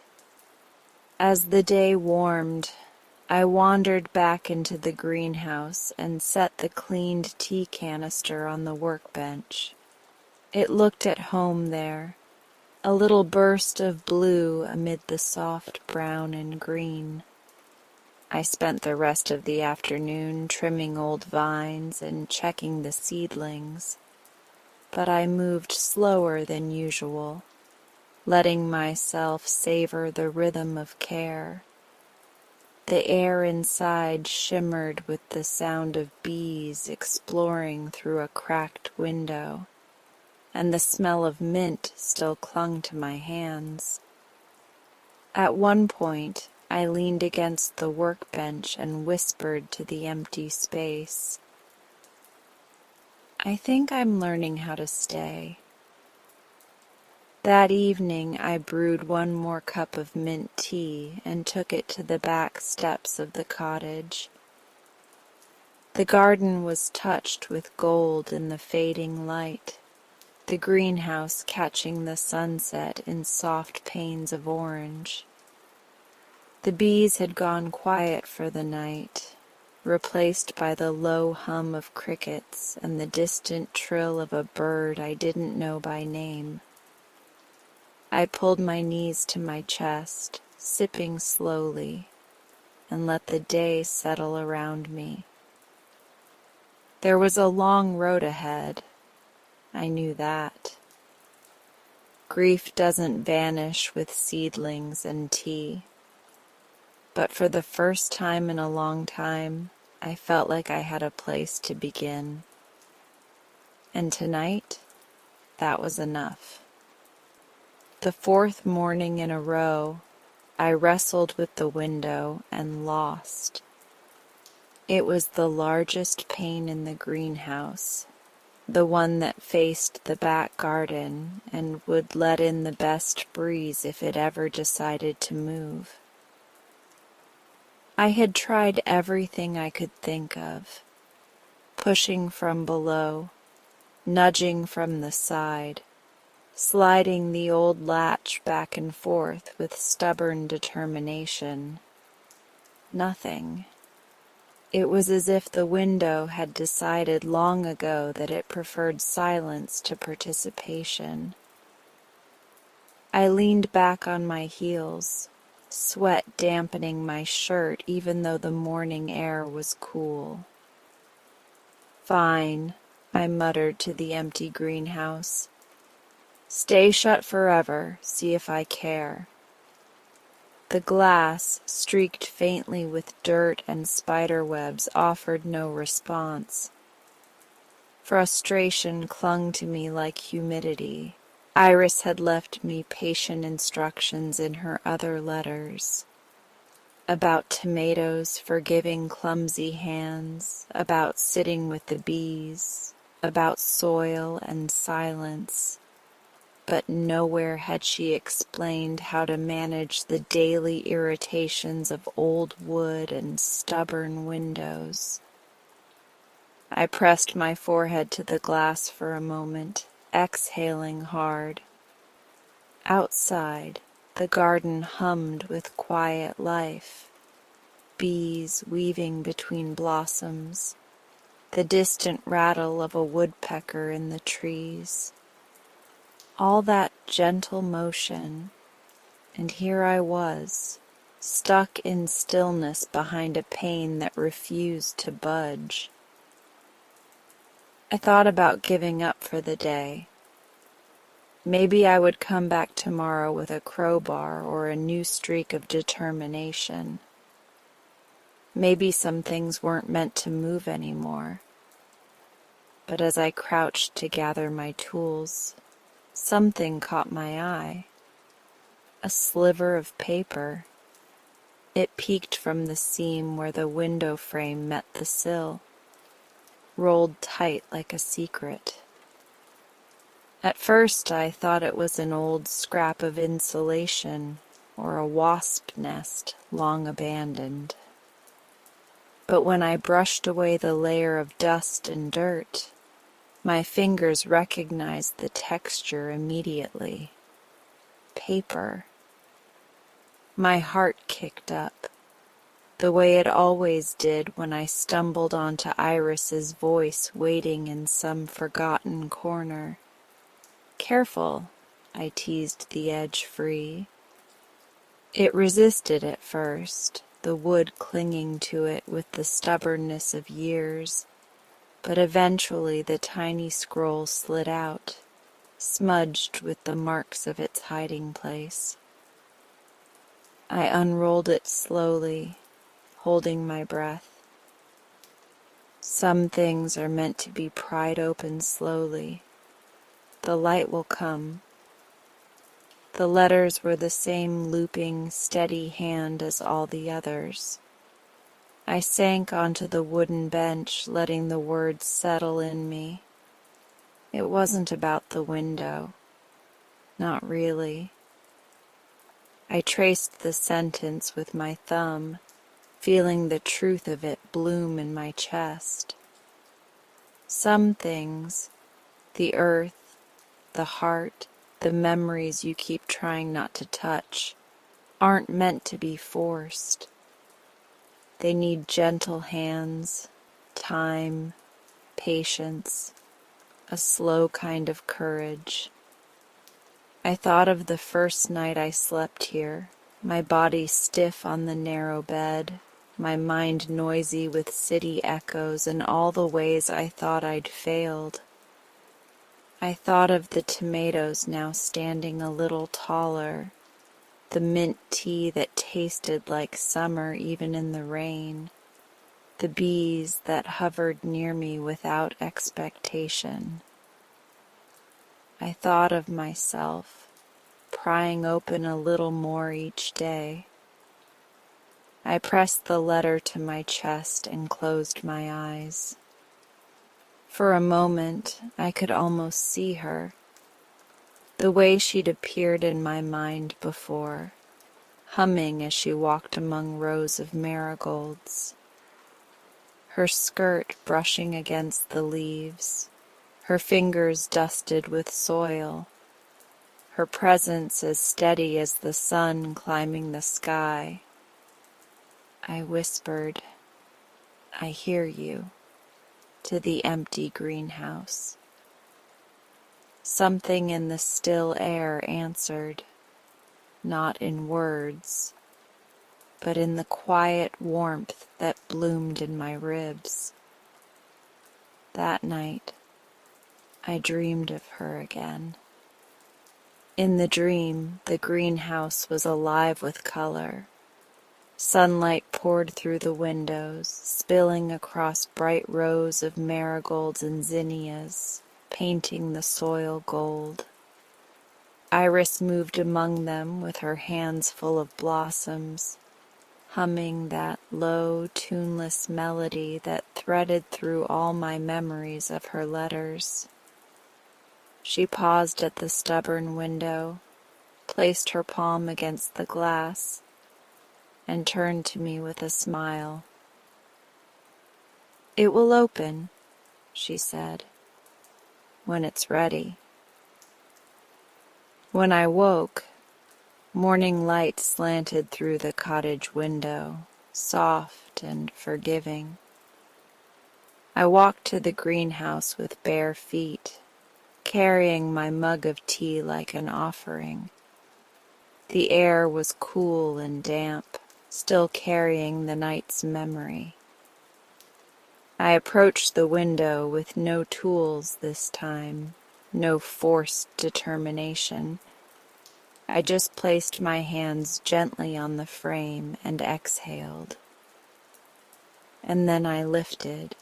As the day warmed, I wandered back into the greenhouse and set the cleaned tea canister on the workbench. It looked at home there, a little burst of blue amid the soft brown and green. I spent the rest of the afternoon trimming old vines and checking the seedlings, but I moved slower than usual, letting myself savor the rhythm of care. The air inside shimmered with the sound of bees exploring through a cracked window, and the smell of mint still clung to my hands. At one point, I leaned against the workbench and whispered to the empty space, "I think I'm learning how to stay." That evening I brewed one more cup of mint tea and took it to the back steps of the cottage. The garden was touched with gold in the fading light, the greenhouse catching the sunset in soft panes of orange. The bees had gone quiet for the night, replaced by the low hum of crickets and the distant trill of a bird I didn't know by name. I pulled my knees to my chest, sipping slowly, and let the day settle around me. There was a long road ahead. I knew that. Grief doesn't vanish with seedlings and tea. But for the first time in a long time, I felt like I had a place to begin. And tonight, that was enough. The fourth morning in a row, I wrestled with the window and lost. It was the largest pane in the greenhouse, the one that faced the back garden and would let in the best breeze if it ever decided to move. I had tried everything I could think of, pushing from below, nudging from the side, sliding the old latch back and forth with stubborn determination. Nothing. It was as if the window had decided long ago that it preferred silence to participation. I leaned back on my heels, sweat dampening my shirt even though the morning air was cool. "Fine," I muttered to the empty greenhouse. "Stay shut forever, see if I care." The glass, streaked faintly with dirt and spider webs, offered no response. Frustration clung to me like humidity. Iris had left me patient instructions in her other letters. About tomatoes forgiving clumsy hands, about sitting with the bees, about soil and silence. But nowhere had she explained how to manage the daily irritations of old wood and stubborn windows. I pressed my forehead to the glass for a moment, exhaling hard. Outside, the garden hummed with quiet life, bees weaving between blossoms, the distant rattle of a woodpecker in the trees. All that gentle motion, and here I was, stuck in stillness behind a pane that refused to budge. I thought about giving up for the day. Maybe I would come back tomorrow with a crowbar or a new streak of determination. Maybe some things weren't meant to move anymore. But as I crouched to gather my tools, something caught my eye. A sliver of paper. It peeked from the seam where the window frame met the sill, rolled tight like a secret. At first I thought it was an old scrap of insulation or a wasp nest long abandoned. But when I brushed away the layer of dust and dirt, my fingers recognized the texture immediately. Paper. My heart kicked up, the way it always did when I stumbled onto Iris's voice waiting in some forgotten corner. "Careful," I teased the edge free. It resisted at first, the wood clinging to it with the stubbornness of years, but eventually the tiny scroll slid out, smudged with the marks of its hiding place. I unrolled it slowly, holding my breath. Some things are meant to be pried open slowly. The light will come. The letters were the same looping, steady hand as all the others. I sank onto the wooden bench, letting the words settle in me. It wasn't about the window. Not really. I traced the sentence with my thumb, feeling the truth of it bloom in my chest. Some things, the earth, the heart, the memories you keep trying not to touch, aren't meant to be forced. They need gentle hands, time, patience, a slow kind of courage. I thought of the first night I slept here, my body stiff on the narrow bed, my mind noisy with city echoes and all the ways I thought I'd failed. I thought of the tomatoes now standing a little taller, the mint tea that tasted like summer even in the rain, the bees that hovered near me without expectation. I thought of myself, prying open a little more each day. I pressed the letter to my chest and closed my eyes. For a moment, I could almost see her, the way she'd appeared in my mind before, humming as she walked among rows of marigolds. Her skirt brushing against the leaves, her fingers dusted with soil, her presence as steady as the sun climbing the sky. I whispered, "I hear you," to the empty greenhouse. Something in the still air answered, not in words, but in the quiet warmth that bloomed in my ribs. That night, I dreamed of her again. In the dream, the greenhouse was alive with color. Sunlight poured through the windows, spilling across bright rows of marigolds and zinnias, painting the soil gold. Iris moved among them with her hands full of blossoms, humming that low, tuneless melody that threaded through all my memories of her letters. She paused at the stubborn window, placed her palm against the glass, and turned to me with a smile. "It will open," she said, "when it's ready." When I woke, morning light slanted through the cottage window, soft and forgiving. I walked to the greenhouse with bare feet, carrying my mug of tea like an offering. The air was cool and damp, still carrying the night's memory. I approached the window with no tools this time, no forced determination. I just placed my hands gently on the frame and exhaled. And then I lifted.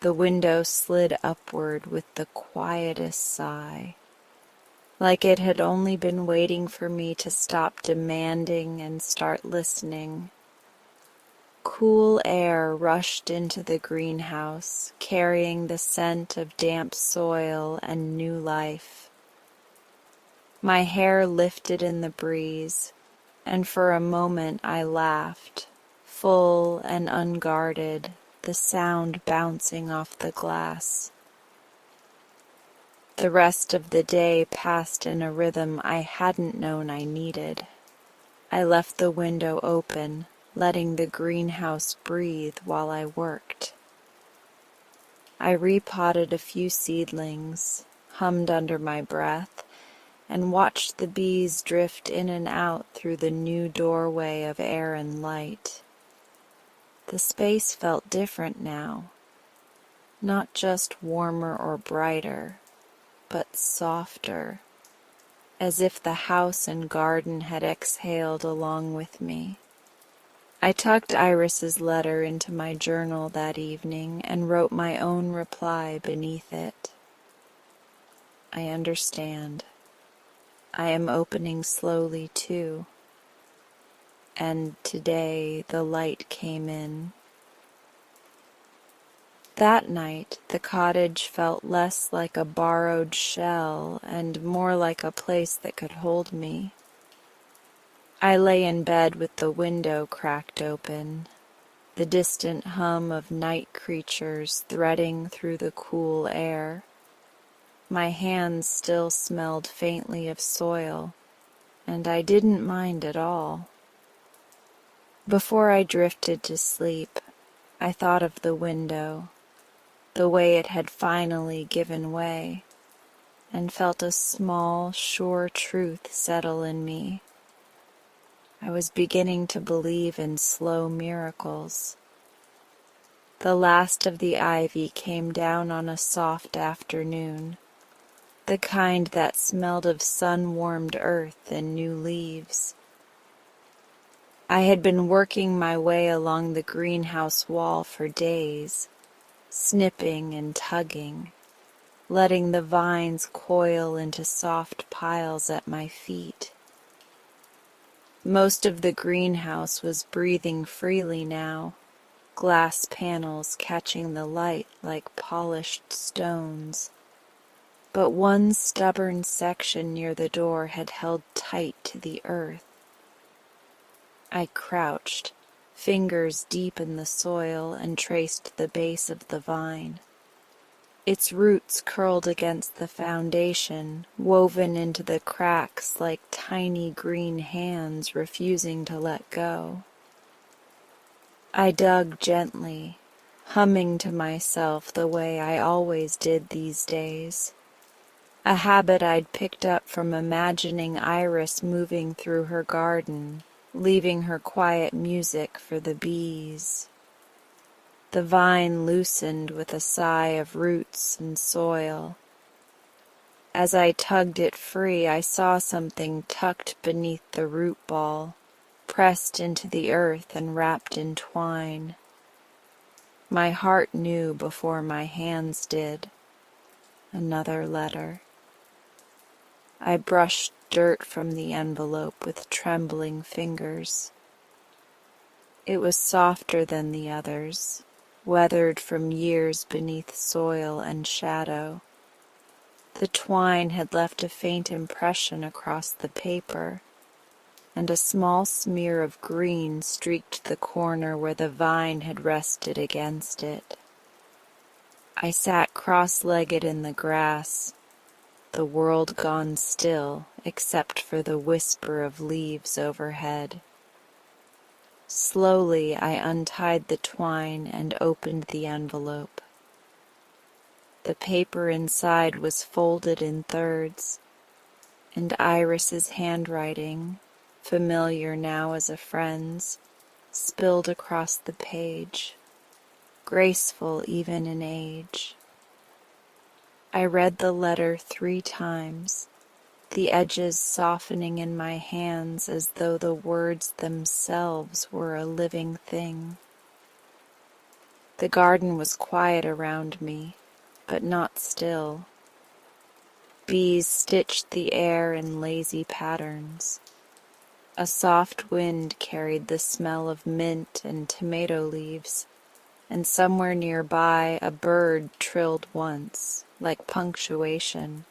The window slid upward with the quietest sigh, like it had only been waiting for me to stop demanding and start listening. Cool air rushed into the greenhouse, carrying the scent of damp soil and new life. My hair lifted in the breeze, and for a moment I laughed, full and unguarded, the sound bouncing off the glass. The rest of the day passed in a rhythm I hadn't known I needed. I left the window open, letting the greenhouse breathe while I worked. I repotted a few seedlings, hummed under my breath, and watched the bees drift in and out through the new doorway of air and light. The space felt different now, not just warmer or brighter, but softer, as if the house and garden had exhaled along with me. I tucked Iris's letter into my journal that evening and wrote my own reply beneath it. I understand. I am opening slowly too. And today the light came in. That night, the cottage felt less like a borrowed shell and more like a place that could hold me. I lay in bed with the window cracked open, the distant hum of night creatures threading through the cool air. My hands still smelled faintly of soil, and I didn't mind at all. Before I drifted to sleep, I thought of the window, the way it had finally given way, and felt a small, sure truth settle in me. I was beginning to believe in slow miracles. The last of the ivy came down on a soft afternoon, the kind that smelled of sun-warmed earth and new leaves. I had been working my way along the greenhouse wall for days, snipping and tugging, letting the vines coil into soft piles at my feet. Most of the greenhouse was breathing freely now, glass panels catching the light like polished stones. But one stubborn section near the door had held tight to the earth. I crouched, fingers deep in the soil, and traced the base of the vine. Its roots curled against the foundation, woven into the cracks like tiny green hands refusing to let go. I dug gently, humming to myself the way I always did these days, a habit I'd picked up from imagining Iris moving through her garden, leaving her quiet music for the bees. The vine loosened with a sigh of roots and soil. As I tugged it free, I saw something tucked beneath the root ball, pressed into the earth and wrapped in twine. My heart knew before my hands did. Another letter. I brushed dirt from the envelope with trembling fingers. It was softer than the others, weathered from years beneath soil and shadow. The twine had left a faint impression across the paper, and a small smear of green streaked the corner where the vine had rested against it. I sat cross-legged in the grass, the world gone still except for the whisper of leaves overhead. Slowly I untied the twine and opened the envelope. The paper inside was folded in thirds, and Iris's handwriting, familiar now as a friend's, spilled across the page, graceful even in age. I read the letter 3 times, the edges softening in my hands as though the words themselves were a living thing. The garden was quiet around me, but not still. Bees stitched the air in lazy patterns. A soft wind carried the smell of mint and tomato leaves, and somewhere nearby a bird trilled once, like punctuation.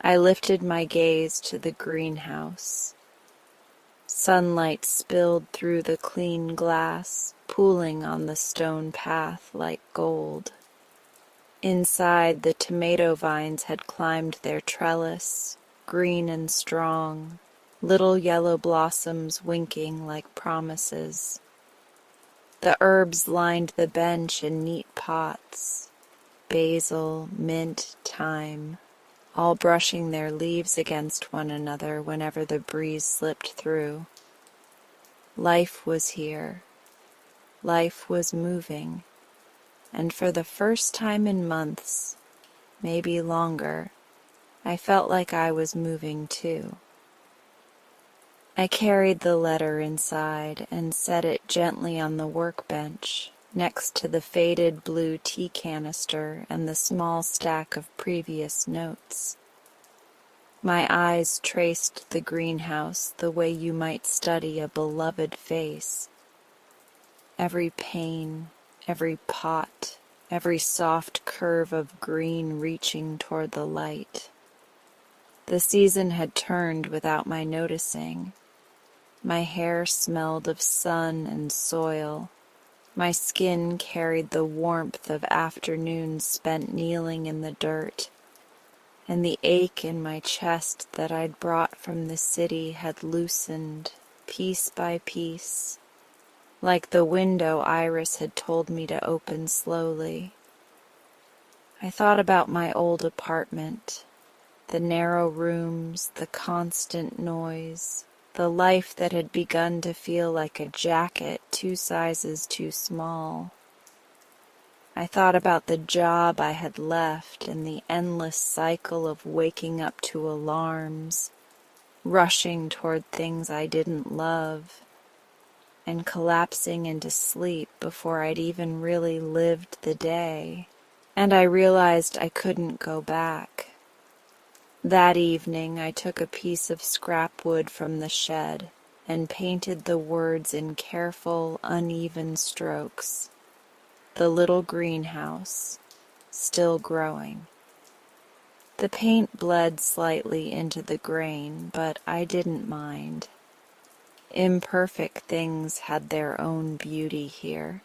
I lifted my gaze to the greenhouse. Sunlight spilled through the clean glass, pooling on the stone path like gold. Inside, the tomato vines had climbed their trellis, green and strong, little yellow blossoms winking like promises. The herbs lined the bench in neat pots, basil, mint, thyme, all brushing their leaves against one another whenever the breeze slipped through. Life was here. Life was moving. And for the first time in months, maybe longer, I felt like I was moving too. I carried the letter inside and set it gently on the workbench, next to the faded blue tea canister and the small stack of previous notes. My eyes traced the greenhouse the way you might study a beloved face. Every pane, every pot, every soft curve of green reaching toward the light. The season had turned without my noticing. My hair smelled of sun and soil. My skin carried the warmth of afternoons spent kneeling in the dirt, and the ache in my chest that I'd brought from the city had loosened, piece by piece, like the window Iris had told me to open slowly. I thought about my old apartment, the narrow rooms, the constant noise, the life that had begun to feel like a jacket 2 sizes too small. I thought about the job I had left and the endless cycle of waking up to alarms, rushing toward things I didn't love, and collapsing into sleep before I'd even really lived the day, and I realized I couldn't go back. That evening I took a piece of scrap wood from the shed and painted the words in careful, uneven strokes. The little greenhouse, still growing. The paint bled slightly into the grain, but I didn't mind. Imperfect things had their own beauty here.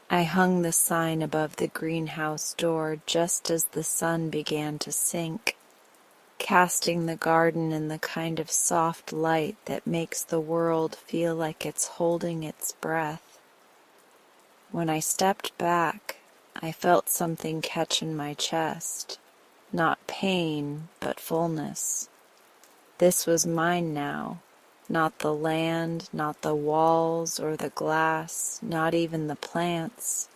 I hung the sign above the greenhouse door just as the sun began to sink, casting the garden in the kind of soft light that makes the world feel like it's holding its breath. When I stepped back, I felt something catch in my chest, not pain, but fullness. This was mine now. Not the land, not the walls or the glass, not even the plants,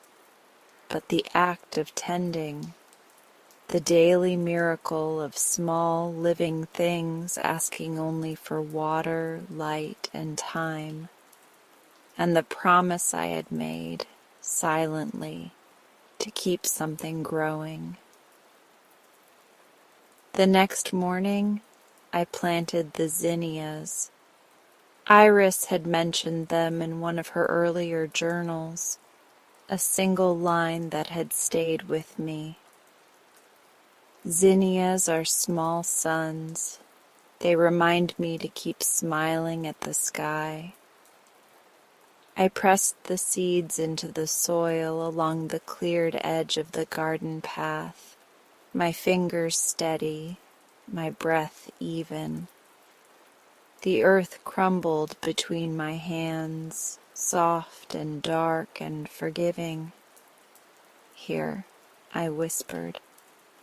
but the act of tending, the daily miracle of small living things asking only for water, light, and time, and the promise I had made, silently, to keep something growing. The next morning, I planted the zinnias. Iris had mentioned them in one of her earlier journals, a single line that had stayed with me. Zinnias are small suns. They remind me to keep smiling at the sky. I pressed the seeds into the soil along the cleared edge of the garden path, my fingers steady, my breath even. The earth crumbled between my hands, soft and dark and forgiving. "Here," I whispered,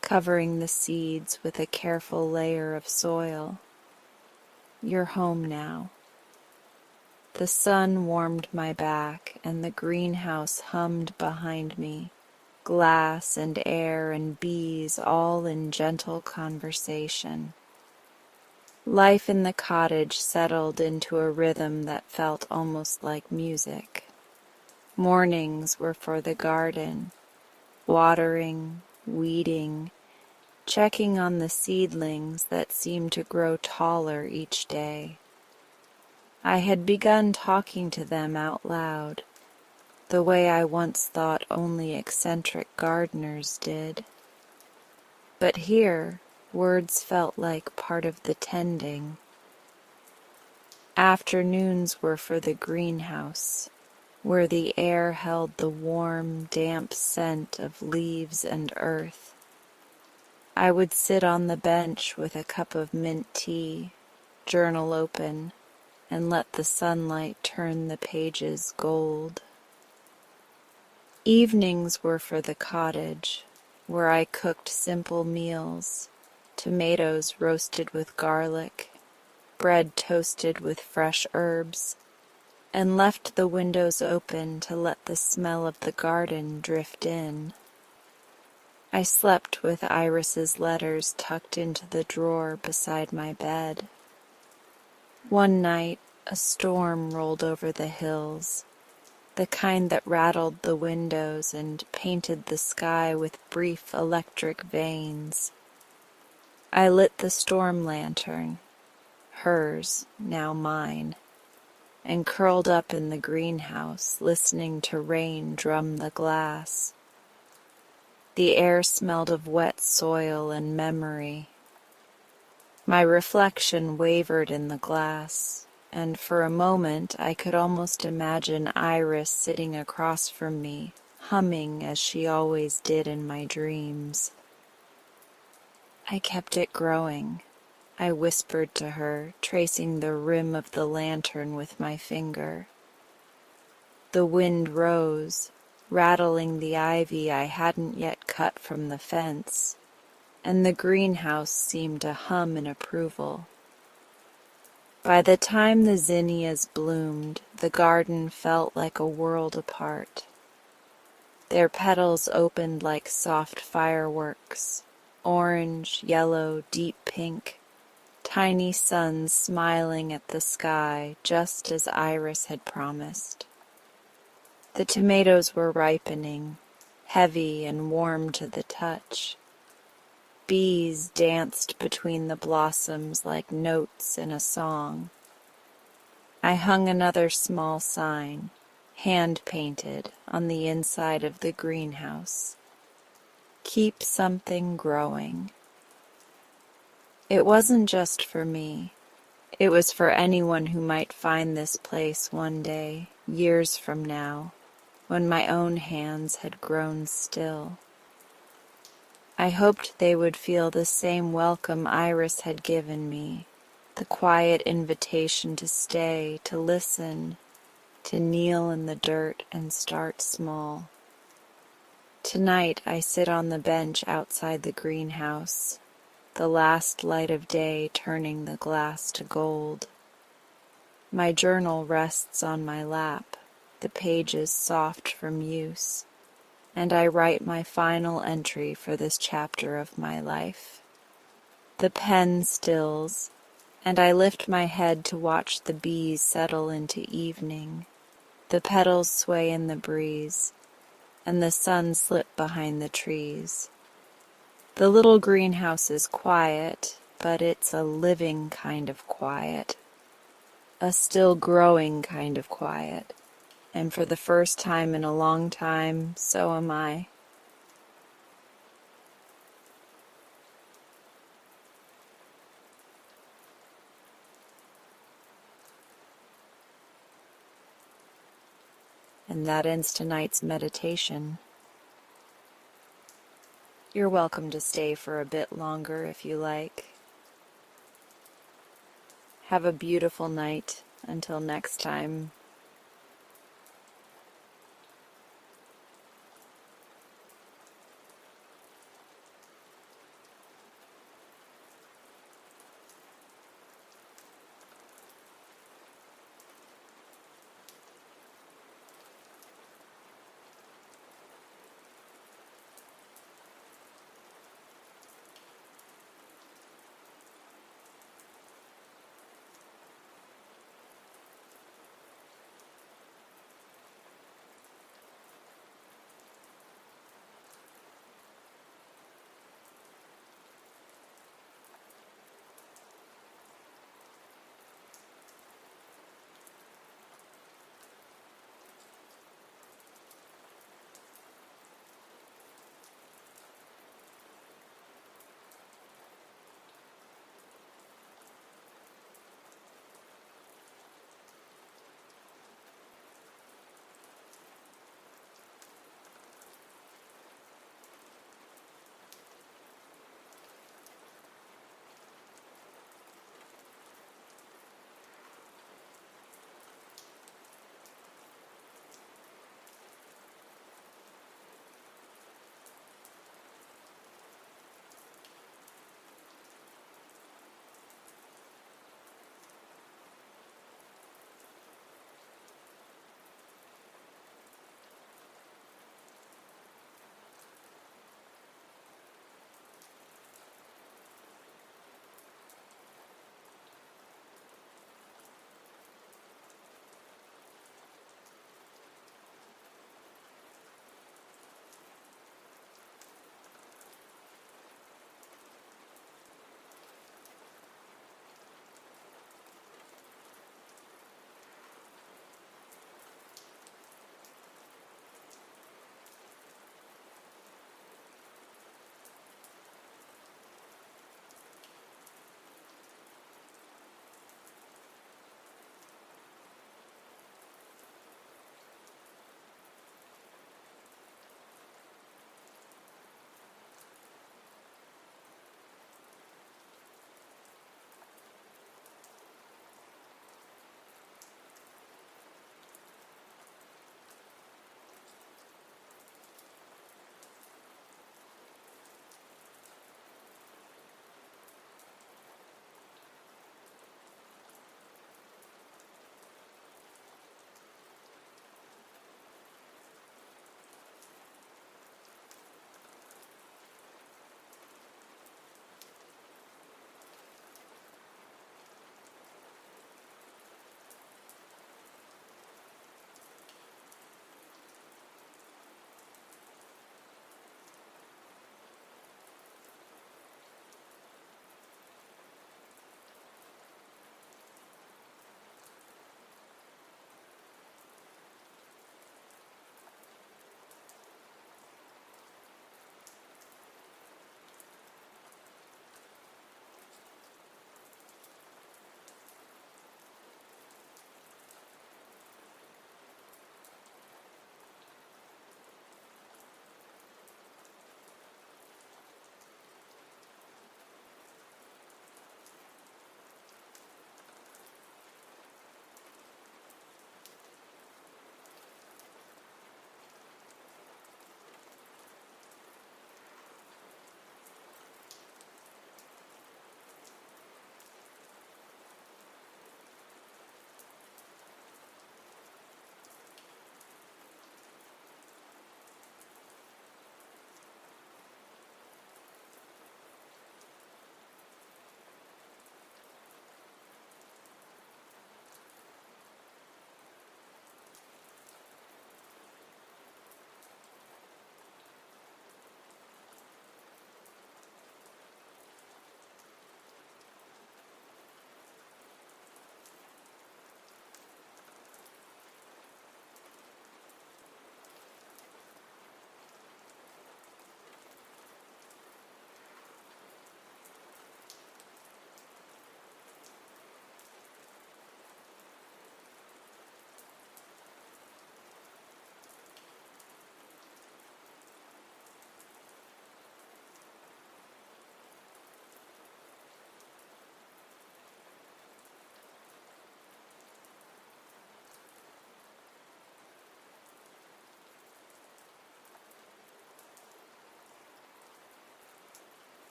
covering the seeds with a careful layer of soil. "You're home now." The sun warmed my back, and the greenhouse hummed behind me, glass and air and bees all in gentle conversation. Life in the cottage settled into a rhythm that felt almost like music. Mornings were for the garden, watering, weeding, checking on the seedlings that seemed to grow taller each day. I had begun talking to them out loud, the way I once thought only eccentric gardeners did. But here, words felt like part of the tending. Afternoons were for the greenhouse, where the air held the warm, damp scent of leaves and earth. I would sit on the bench with a cup of mint tea, journal open, and let the sunlight turn the pages gold. Evenings were for the cottage, where I cooked simple meals, tomatoes roasted with garlic, bread toasted with fresh herbs, and left the windows open to let the smell of the garden drift in. I slept with Iris's letters tucked into the drawer beside my bed. One night, a storm rolled over the hills, the kind that rattled the windows and painted the sky with brief electric veins. I lit the storm lantern, hers, now mine, and curled up in the greenhouse, listening to rain drum the glass. The air smelled of wet soil and memory. My reflection wavered in the glass, and for a moment I could almost imagine Iris sitting across from me, humming as she always did in my dreams. "I kept it growing," I whispered to her, tracing the rim of the lantern with my finger. The wind rose, rattling the ivy I hadn't yet cut from the fence, and the greenhouse seemed to hum in approval. By the time the zinnias bloomed, the garden felt like a world apart. Their petals opened like soft fireworks, orange, yellow, deep pink, tiny suns smiling at the sky just as Iris had promised. The tomatoes were ripening, heavy and warm to the touch. Bees danced between the blossoms like notes in a song. I hung another small sign, hand-painted, on the inside of the greenhouse. Keep something growing. It wasn't just for me. It was for anyone who might find this place one day, years from now, when my own hands had grown still. I hoped they would feel the same welcome Iris had given me, the quiet invitation to stay, to listen, to kneel in the dirt and start small. Tonight I sit on the bench outside the greenhouse, the last light of day turning the glass to gold. My journal rests on my lap, the pages soft from use, and I write my final entry for this chapter of my life. The pen stills, and I lift my head to watch the bees settle into evening. The petals sway in the breeze, and the sun slip behind the trees. The little greenhouse is quiet, but it's a living kind of quiet, a still growing kind of quiet, and for the first time in a long time, so am I. And that ends tonight's meditation. You're welcome to stay for a bit longer if you like. Have a beautiful night. Until next time.